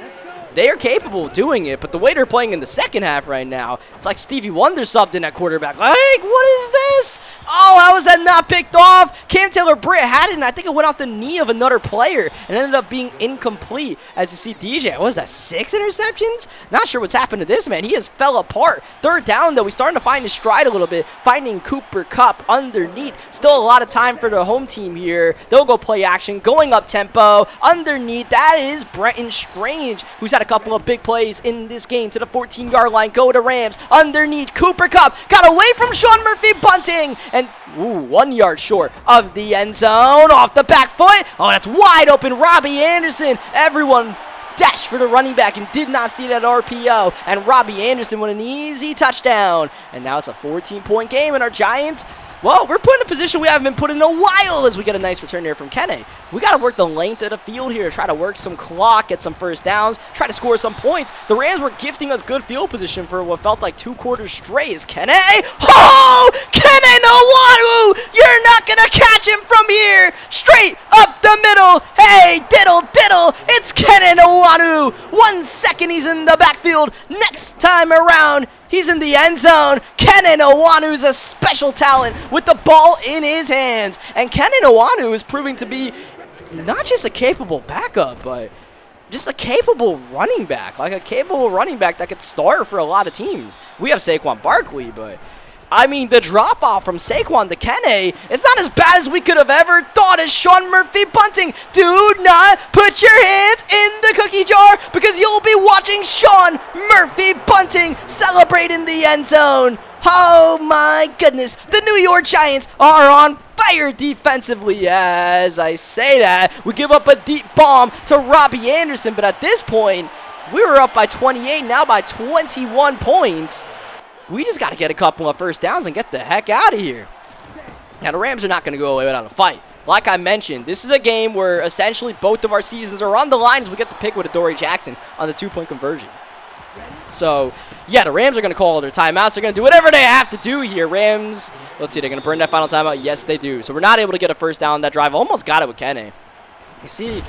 they are capable of doing it, but the way they're playing in the second half right now, it's like Stevie Wonder subbed in at quarterback. Like, what is this? Oh, how was that not picked off? Cam Taylor-Britt had it, and I think it went off the knee of another player and ended up being incomplete. As you see, DJ, what was that, 6 interceptions? Not sure what's happened to this man. He has fell apart. 3rd down, though, he's starting to find his stride a little bit, finding Cooper Kupp underneath. Still a lot of time for the home team here. They'll go play action, going up tempo. Underneath, that is Brenton Strange, who's had a couple of big plays in this game to the 14-yard line. Go to Rams. Underneath, Cooper Kupp got away from Sean Murphy bunting, and 1 yard short of the end zone off the back foot. Oh, that's wide open. Robbie Anderson. Everyone dashed for the running back and did not see that RPO, and Robbie Anderson with an easy touchdown. And now it's a 14-point game, and our Giants, well, we're put in a position we haven't been put in a while as we get a nice return here from Kenne. We got to work the length of the field here, try to work some clock, get some first downs, try to score some points. The Rams were gifting us good field position for what felt like 2 quarters straight. Is Kenne? Oh! Kenne Nwanu! You're not going to catch him from here! Straight up the middle! Hey, diddle, diddle! It's Kenne Nwanu! 1 second he's in the backfield. Next time around, he's in the end zone. Kenne Nwanu's a special talent with the ball in his hands. And Kenne Nwanu is proving to be not just a capable backup, but just a capable running back. Like a capable running back that could start for a lot of teams. We have Saquon Barkley, but I mean, the drop-off from Saquon to Kenne is not as bad as we could have ever thought as Sean Murphy bunting. Do not put your hands in the cookie jar because you'll be watching Sean Murphy bunting celebrate in the end zone. Oh my goodness, the New York Giants are on fire defensively. As I say that, we give up a deep bomb to Robbie Anderson, but at this point, we were up by 28, now by 21 points. We just got to get a couple of first downs and get the heck out of here. Now, the Rams are not going to go away without a fight. Like I mentioned, this is a game where essentially both of our seasons are on the line as we get the pick with Adoree Jackson on the 2-point conversion. So, yeah, the Rams are going to call their timeouts. They're going to do whatever they have to do here. Rams, let's see, they're going to burn that final timeout. Yes, they do. So we're not able to get a first down on that drive. Almost got it with Kenne. You see,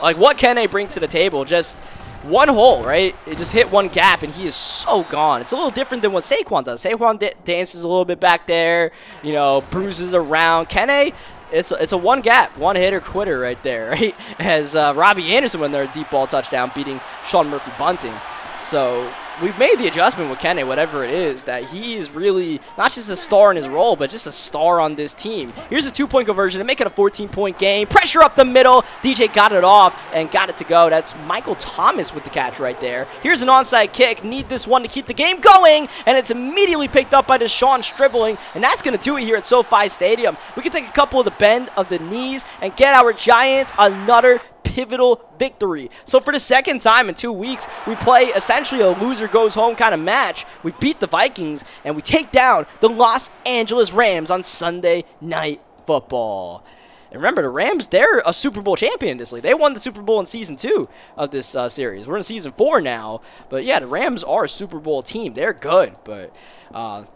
like what Kenne brings to the table, just one hole, right? It just hit one gap, and he is so gone. It's a little different than what Saquon does. Saquon dances a little bit back there, you know, bruises around. Kenne, it's a one gap, one hitter quitter right there, right? As Robbie Anderson went there a deep ball touchdown, beating Sean Murphy bunting. So we've made the adjustment with Kenne, whatever it is, that he is really not just a star in his role, but just a star on this team. Here's a 2-point conversion to make it a 14-point game. Pressure up the middle. DJ got it off and got it to go. That's Michael Thomas with the catch right there. Here's an onside kick. Need this one to keep the game going, and it's immediately picked up by Deshaun Stribling, and that's going to do it here at SoFi Stadium. We can take a couple of the bend of the knees and get our Giants another pivotal victory. So for the second time in 2 weeks, we play essentially a loser goes home kind of match. We beat the Vikings and we take down the Los Angeles Rams on Sunday Night Football. And remember, the Rams, they're a Super Bowl champion in this league. They won the Super Bowl in Season 2 of this series. We're in Season 4 now. But yeah, the Rams are a Super Bowl team. They're good. But,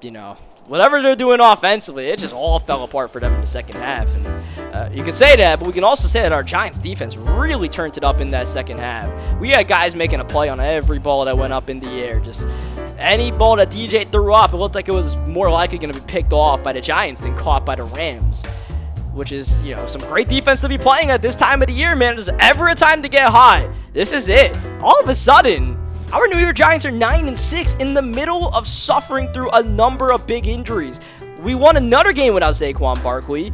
you know, whatever they're doing offensively, it just all fell apart for them in the second half. And you can say that, but we can also say that our Giants defense really turned it up in that second half. We had guys making a play on every ball that went up in the air. Just any ball that DJ threw up, it looked like it was more likely going to be picked off by the Giants than caught by the Rams. Which is, you know, some great defense to be playing at this time of the year, man. If there's ever a time to get hot, this is it. All of a sudden, our New York Giants are 9-6 in the middle of suffering through a number of big injuries. We won another game without Saquon Barkley.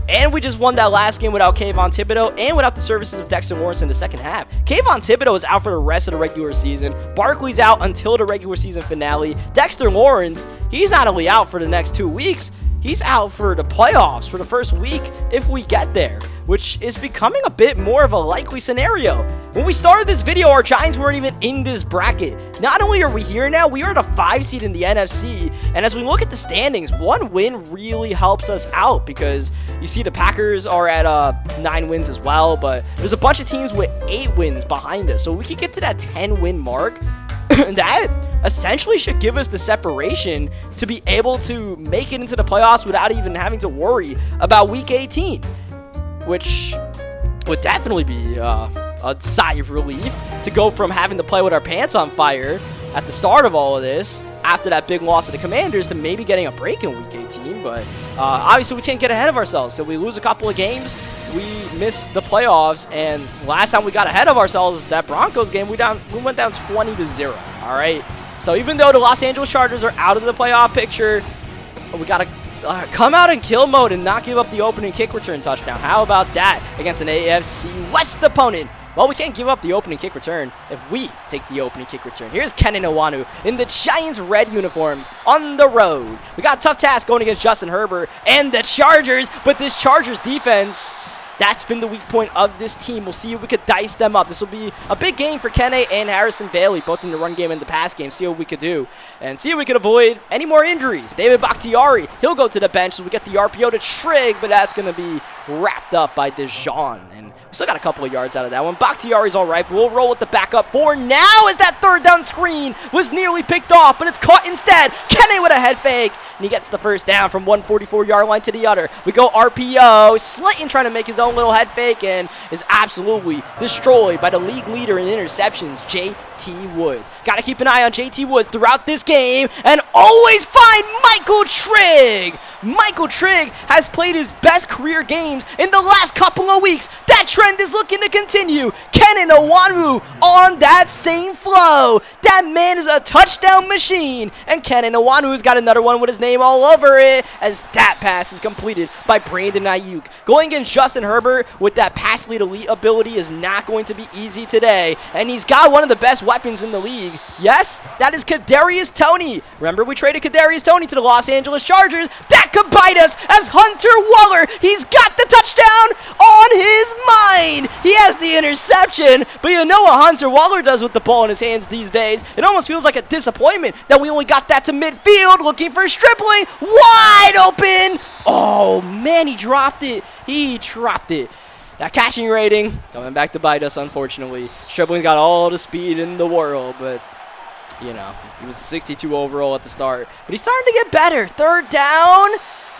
And we just won that last game without Kayvon Thibodeau and without the services of Dexter Lawrence in the second half. Kayvon Thibodeau is out for the rest of the regular season. Barkley's out until the regular season finale. Dexter Lawrence, he's not only out for the next 2 weeks, he's out for the playoffs for the first week if we get there, which is becoming a bit more of a likely scenario. When we started this video, our Giants weren't even in this bracket. Not only are we here now, we are the 5 seed in the NFC, and as we look at the standings, 1 win really helps us out because you see the Packers are at 9 wins as well, but there's a bunch of teams with 8 wins behind us, so we could get to that 10-win mark. That essentially should give us the separation to be able to make it into the playoffs without even having to worry about Week 18, which would definitely be a sigh of relief to go from having to play with our pants on fire at the start of all of this after that big loss to the Commanders to maybe getting a break in Week 18. But obviously we can't get ahead of ourselves. So we lose a couple of games, we miss the playoffs, and last time we got ahead of ourselves, that Broncos game, we went down 20-0. All right. So even though the Los Angeles Chargers are out of the playoff picture, we got to come out in kill mode and not give up the opening kick return touchdown. How about that against an AFC West opponent? Well, we can't give up the opening kick return if we take the opening kick return. Here's Kenan Iwanu in the Giants red uniforms on the road. We got a tough task going against Justin Herbert and the Chargers, but this Chargers defense, that's been the weak point of this team. We'll see if we could dice them up. This will be a big game for Kene and Harrison Bailey, both in the run game and the pass game. See what we could do and see if we could avoid any more injuries. David Bakhtiari, he'll go to the bench as we get the RPO to Trigg, but that's going to be wrapped up by Dejan. And we still got a couple of yards out of that one. Bakhtiari's all right. We'll roll with the backup for now as that third down screen was nearly picked off, but it's caught instead. Kene with a head fake, and he gets the first down from 144-yard line to the other. We go RPO. Slayton trying to make his own little head fake and is absolutely destroyed by the league leader in interceptions, J.T. Woods. Got to keep an eye on J.T. Woods throughout this game and always find Michael Trigg. Michael Trigg has played his best career games in the last couple of weeks. That trend is looking to continue. Kenan Iwanu on that same flow. That man is a touchdown machine. And Kenan Iwanu's got another one with his name all over it as that pass is completed by Brandon Ayuk. Going against Justin Herbert with that pass lead elite ability is not going to be easy today. And he's got one of the best weapons in the league. Yes, that is Kadarius Toney. Remember, we traded Kadarius Toney to the Los Angeles Chargers. That could bite us as Hunter Waller, he's got the touchdown on his mind. He has the interception, but you know what Hunter Waller does with the ball in his hands these days. It almost feels like a disappointment that we only got that to midfield, looking for Stripling, wide open. Oh man, he dropped it. That catching rating coming back to bite us, unfortunately. Stripling's got all the speed in the world, but you know, he was 62 overall at the start. But he's starting to get better. Third down.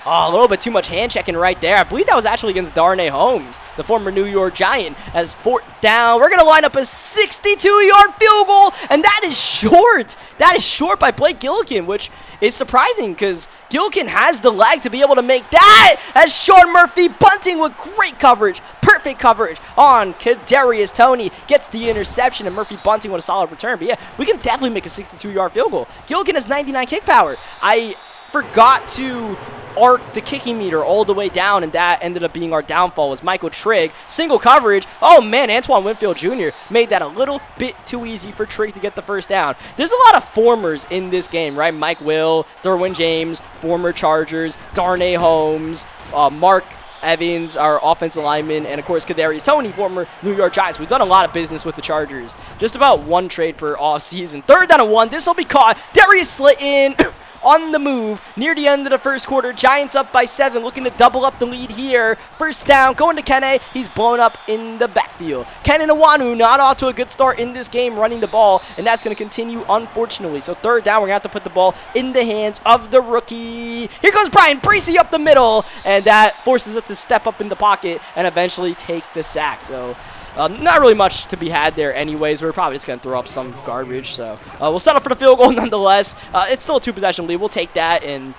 Oh, a little bit too much hand checking right there. I believe that was actually against Darnay Holmes, the former New York Giant, as fourth down. We're going to line up a 62-yard field goal, and that is short. That is short by Blake Gillikin, which is surprising because Gillikin has the leg to be able to make that, as Sean Murphy Bunting with great coverage, perfect coverage on Kadarius Toney gets the interception, and Murphy Bunting with a solid return. But yeah, we can definitely make a 62-yard field goal. Gillikin has 99 kick power. I forgot to arc the kicking meter all the way down, and that ended up being our downfall. Was Michael Trigg single coverage. Oh man, Antoine Winfield Jr. made that a little bit too easy for Trigg to get the first down. There's a lot of formers in this game, right? Mike Will, Derwin James, former Chargers, Darnay Holmes, Mark Evans, our offensive lineman, and of course Kadarius Toney, former New York Giants. We've done a lot of business with the Chargers. Just about one trade per offseason. Third down and 1. This will be caught. Darius Slayton on the move near the end of the first quarter. Giants up by 7, looking to double up the lead here. First down, going to Kene. He's blown up in the backfield. Kenan Iwanu not off to a good start in this game running the ball, and that's going to continue, unfortunately. So third down, we're going to have to put the ball in the hands of the rookie. Here goes Brian Breesy up the middle, and that forces us to step up in the pocket and eventually take the sack. So not really much to be had there anyways. We're probably just going to throw up some garbage. So we'll settle for the field goal nonetheless. It's still a 2-possession lead. We'll take that and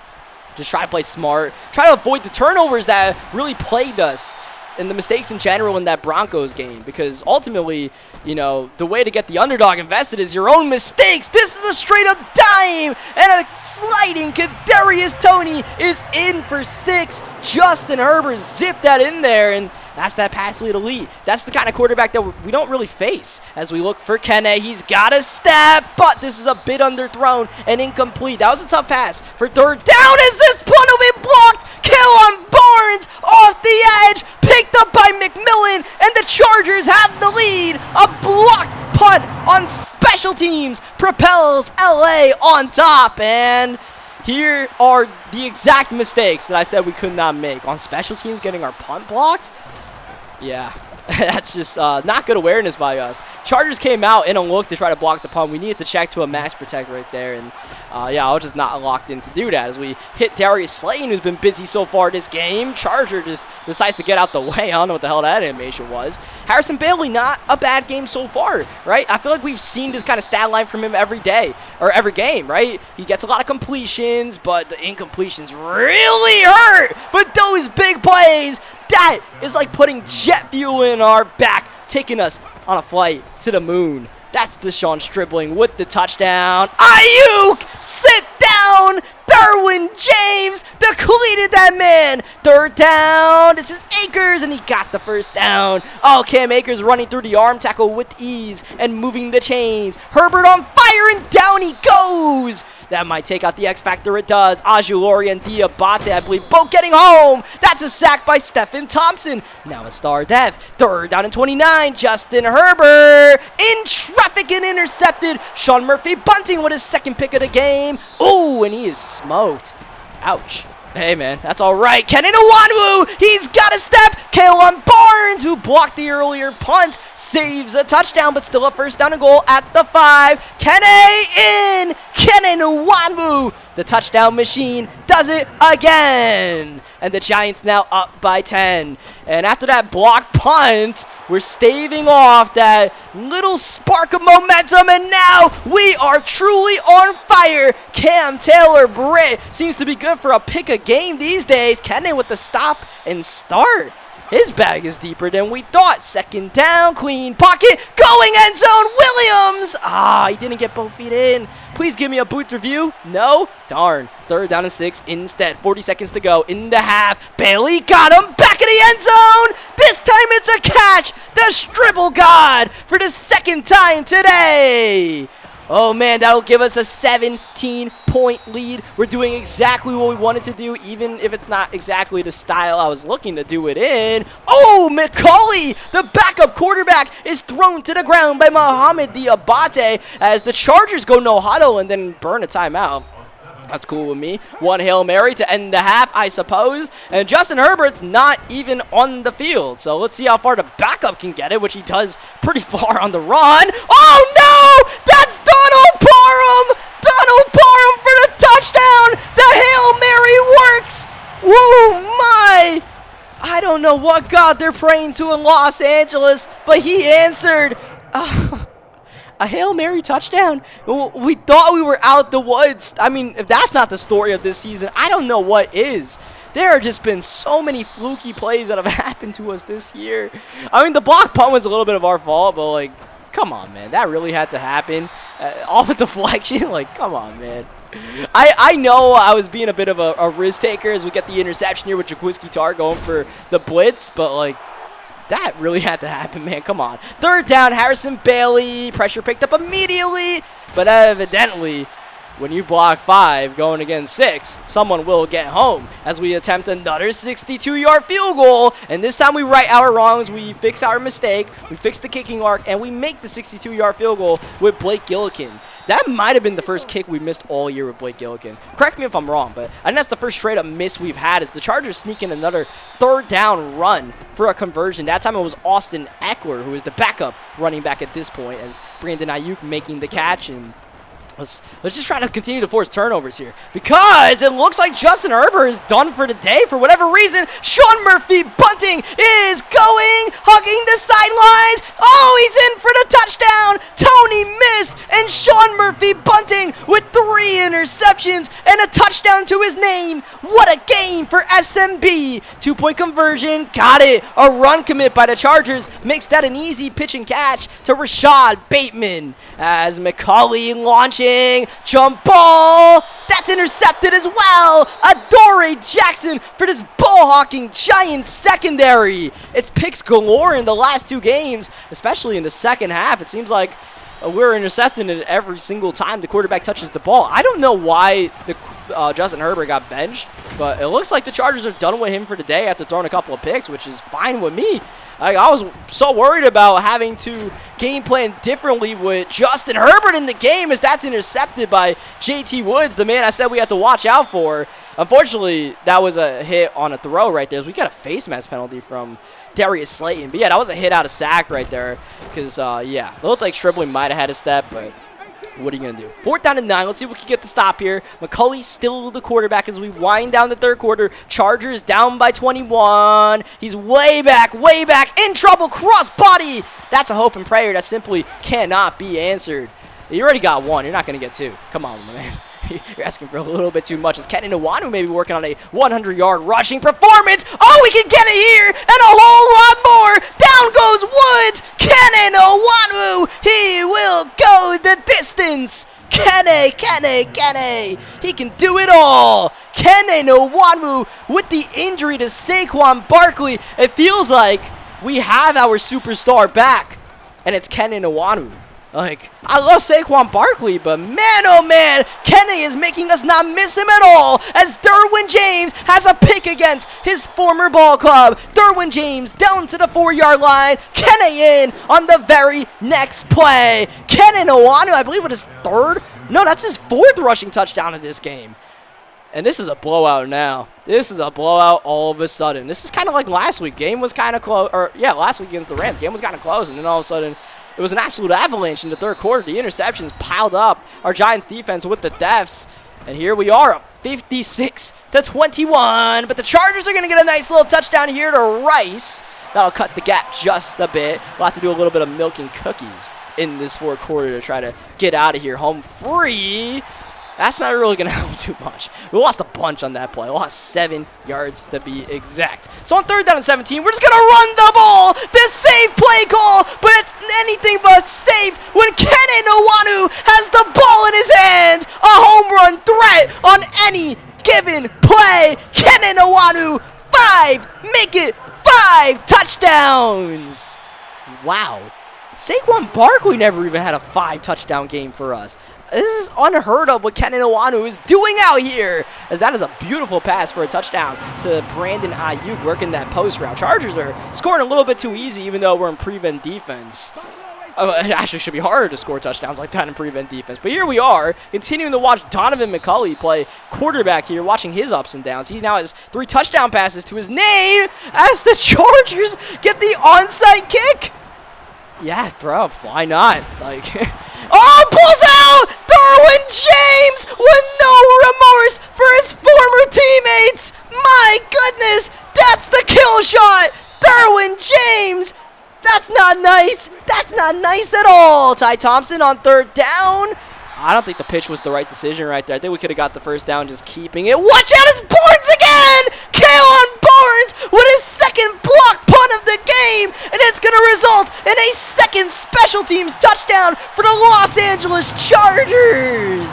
just try to play smart. Try to avoid the turnovers that really plagued us and the mistakes in general in that Broncos game, because ultimately, you know, the way to get the underdog invested is your own mistakes. This is a straight-up dime and a sliding. Kadarius Toney is in for 6. Justin Herbert zipped that in there, and that's that pass lead elite. That's the kind of quarterback that we don't really face as we look for Kene. He's got a step, but this is a bit underthrown and incomplete. That was a tough pass for third down as this punt will be blocked. Kellen Barnes off the edge, picked up by McMillan, and the Chargers have the lead. A blocked punt on special teams propels LA on top, and here are the exact mistakes that I said we could not make. On special teams, getting our punt blocked? Yeah, that's just not good awareness by us. Chargers came out in a look to try to block the punt. We needed to check to a max protect right there, and yeah, I was just not locked in to do that as we hit Darius Slayton, who's been busy so far this game. Charger just decides to get out the way. I don't know what the hell that animation was. Harrison Bailey, not a bad game so far, right? I feel like we've seen this kind of stat line from him every day, or every game, right? He gets a lot of completions, but the incompletions really hurt. But those big plays, that is like putting jet fuel in our back, taking us on a flight to the moon. That's Deshaun Stribling with the touchdown. Ayuk, sit down. Derwin James depleted that man. Third down. This is Akers, and he got the first down. Oh, Cam Akers running through the arm tackle with ease and moving the chains. Herbert on fire, and down he goes. That might take out the X Factor. It does. Ajulori and Diabate, I believe, both getting home. That's a sack by Stephen Thompson. Now a star dev. Third down and 29. Justin Herbert in traffic and intercepted. Sean Murphy bunting with his second pick of the game. Ooh, and he is smoked. Ouch. Hey, man, that's all right. Kenan Iwanwu, he's got a step. Kalen Barnes, who blocked the earlier punt, saves a touchdown, but still a first down and goal at the 5. Kene in. Kenan Iwanwu, the touchdown machine, does it again. And the Giants now up by 10. And after that blocked punt, we're staving off that little spark of momentum, and now we are truly on fire. Cam Taylor-Britt seems to be good for a pick a game these days. Kenan with the stop and start. His bag is deeper than we thought. Second down, clean pocket, going end zone, Williams. He didn't get both feet in. Please give me a booth review. No? Darn. Third down and 6 instead. 40 seconds to go in the half. Bailey got him back in the end zone. This time it's a catch. The Stribble God for the second time today. Oh, man, that'll give us a 17-point lead. We're doing exactly what we wanted to do, even if it's not exactly the style I was looking to do it in. Oh, McCauley, the backup quarterback, is thrown to the ground by Mohamed Diabate as the Chargers go no huddle and then burn a timeout. That's cool with me. One Hail Mary to end the half, I suppose. And Justin Herbert's not even on the field. So let's see how far the backup can get it, which he does pretty far on the run. Oh, no! That's Donald Parham! Donald Parham for the touchdown! The Hail Mary works! Whoa, my! I don't know what God they're praying to in Los Angeles, but he answered. A Hail Mary touchdown. We thought we were out the woods. I mean, if that's not the story of this season, I don't know what is. There have just been so many fluky plays that have happened to us this year. I mean, the block punt was a little bit of our fault, but, like, come on, man. That really had to happen. All the deflection, like, come on, man. I know I was being a bit of a risk taker as we get the interception here with Jaquiski Tartt going for the blitz, but, like, that really had to happen, man. Come on. Third down, Harrison Bailey. Pressure picked up immediately. But evidently, when you block 5 going against 6, someone will get home as we attempt another 62-yard field goal. And this time we right our wrongs. We fix our mistake. We fix the kicking arc. And we make the 62-yard field goal with Blake Gillikin. That might have been the first kick we missed all year with Blake Gillikin. Correct me if I'm wrong, but I think that's the first straight-up miss we've had is the Chargers sneaking another third down run for a conversion. That time it was Austin Eckler, who is the backup running back at this point, as Brandon Ayuk making the catch. And let's just try to continue to force turnovers here, because it looks like Justin Herbert is done for the day for whatever reason. Sean Murphy bunting is going, hugging the sidelines. Oh, he's in for the touchdown. Tony missed, and Sean Murphy Bunting with 3 interceptions and a touchdown to his name. What a game for SMB. 2-point conversion, got it. A run commit by the Chargers makes that an easy pitch and catch to Rashad Bateman as McCauley launching, jump ball. That's intercepted as well. Adoree Jackson for this ball-hawking Giants secondary. It's picks galore in the last 2 games, especially in the second half. It seems like we're intercepting it every single time the quarterback touches the ball. I don't know why Justin Herbert got benched, but it looks like the Chargers are done with him for today after throwing a couple of picks, which is fine with me. I was so worried about having to game plan differently with Justin Herbert in the game as that's intercepted by JT Woods, the man I said we had to watch out for. Unfortunately, that was a hit on a throw right there. We got a face mask penalty from Darius Slayton. But yeah, that was a hit out of sack right there because, yeah, it looked like Stribling might have had a step, but what are you going to do? 4th down and 9. Let's see if we can get the stop here. McCauley still the quarterback as we wind down the 3rd quarter. Chargers down by 21. He's way back, in trouble. Cross body. That's a hope and prayer that simply cannot be answered. You already got 1. You're not going to get 2. Come on, man. You're asking for a little bit too much. Is Kenny Nwanu maybe working on a 100-yard rushing performance? Oh, we can get it here and a whole lot more. Down goes Woods. Kenny Nwanu. He will go the distance. Kenny. He can do it all. Kenny Nwanu with the injury to Saquon Barkley. It feels like we have our superstar back, and it's Kenny Nwanu. Like, I love Saquon Barkley, but man, oh man, Kenny is making us not miss him at all as Derwin James has a pick against his former ball club. Derwin James down to the 4-yard line. Kenny in on the very next play. Kenny Nwanu, I believe, with his 3rd? No, that's his 4th rushing touchdown in this game. And this is a blowout now. This is a blowout all of a sudden. This is kind of like last week. Game was kind of close. Or, yeah, last week against the Rams. Game was kind of close, and then all of a sudden it was an absolute avalanche in the 3rd quarter. The interceptions piled up. Our Giants defense with the deaths. And here we are, up 56-21. But the Chargers are going to get a nice little touchdown here to Rice. That'll cut the gap just a bit. We'll have to do a little bit of milking cookies in this 4th quarter to try to get out of here home free. That's not really going to help too much. We lost a bunch on that play. We lost 7 yards to be exact. So on 3rd down and 17, we're just going to run the ball. This safe play call, but it's anything but safe when Kenny Nwanu has the ball in his hands. A home run threat on any given play. Kenny Nwanu, 5. Make it 5 touchdowns. Wow. Saquon Barkley never even had a 5-touchdown game for us. This is unheard of what Kenny Nwanu is doing out here, as that is a beautiful pass for a touchdown to Brandon Ayuk working that post route. Chargers are scoring a little bit too easy even though we're in prevent defense. It actually should be harder to score touchdowns like that in prevent defense. But here we are, continuing to watch Donovan McCauley play quarterback here, watching his ups and downs. He now has 3 touchdown passes to his name as the Chargers get the onside kick. Yeah, bro, why not? Like, oh, pulls out Derwin James with no remorse for his former teammates. My goodness, that's the kill shot. Derwin James, that's not nice. That's not nice at all. Ty Thompson on 3rd down. I don't think the pitch was the right decision right there. I think we could have got the 1st down just keeping it. Watch out, it's Barnes again! Kalen Barnes with his 2nd block punt of the game, and it's going to result in a 2nd special teams touchdown for the Los Angeles Chargers.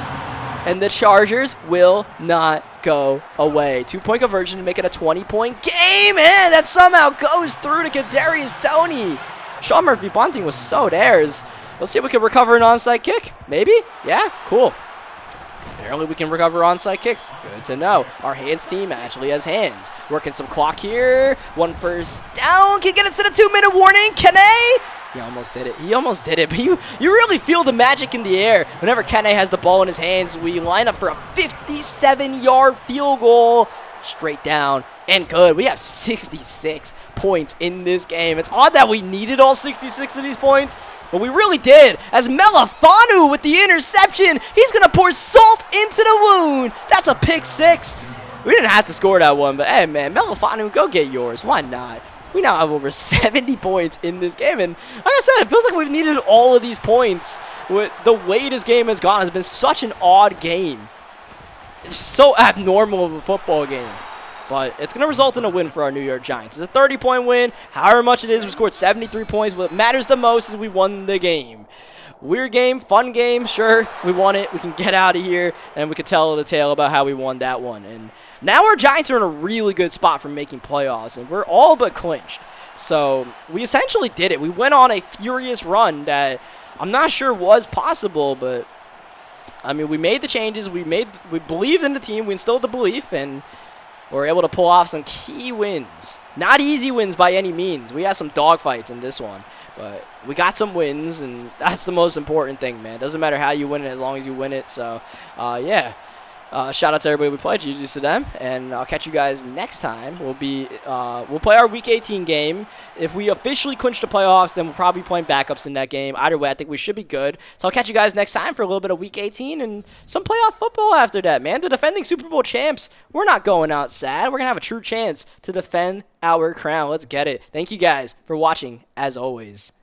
And the Chargers will not go away. 2-point conversion to make it a 20-point game, and that somehow goes through to Kadarius Toney. Sean Murphy Bunting was so there. Let's see if we can recover an onside kick. Maybe? Yeah? Cool. Apparently we can recover onside kicks. Good to know. Our hands team actually has hands. Working some clock here. 1 first down. Can get it to the 2-minute warning. Kenny? He almost did it. But you really feel the magic in the air. Whenever Kenny has the ball in his hands, we line up for a 57-yard field goal. Straight down and good. We have 66 points in this game. It's odd that we needed all 66 of these points, but we really did. As Melifanu with the interception, he's going to pour salt into the wound. That's a pick 6. We didn't have to score that one, but hey, man, Melifanu, go get yours. Why not? We now have over 70 points in this game, and like I said, it feels like we've needed all of these points. With the way this game has gone, it's been such an odd game. It's so abnormal of a football game. But it's going to result in a win for our New York Giants. It's a 30-point win. However much it is, we scored 73 points. What matters the most is we won the game. Weird game, fun game, sure, we won it. We can get out of here, and we can tell the tale about how we won that one. And now our Giants are in a really good spot for making playoffs, and we're all but clinched. So we essentially did it. We went on a furious run that I'm not sure was possible, but I mean, we made the changes. We believed in the team. We instilled the belief, and we're able to pull off some key wins. Not easy wins by any means. We had some dogfights in this one, but we got some wins, and that's the most important thing, man. Doesn't matter how you win it as long as you win it. So, yeah. Shout out to everybody we played. GG's to them, and I'll catch you guys next time. We'll play our Week 18 game. If we officially clinch the playoffs, then we'll probably be playing backups in that game. Either way, I think we should be good. So I'll catch you guys next time for a little bit of Week 18 and some playoff football after that, man. The defending Super Bowl champs, we're not going out sad. We're gonna have a true chance to defend our crown. Let's get it. Thank you guys for watching, as always.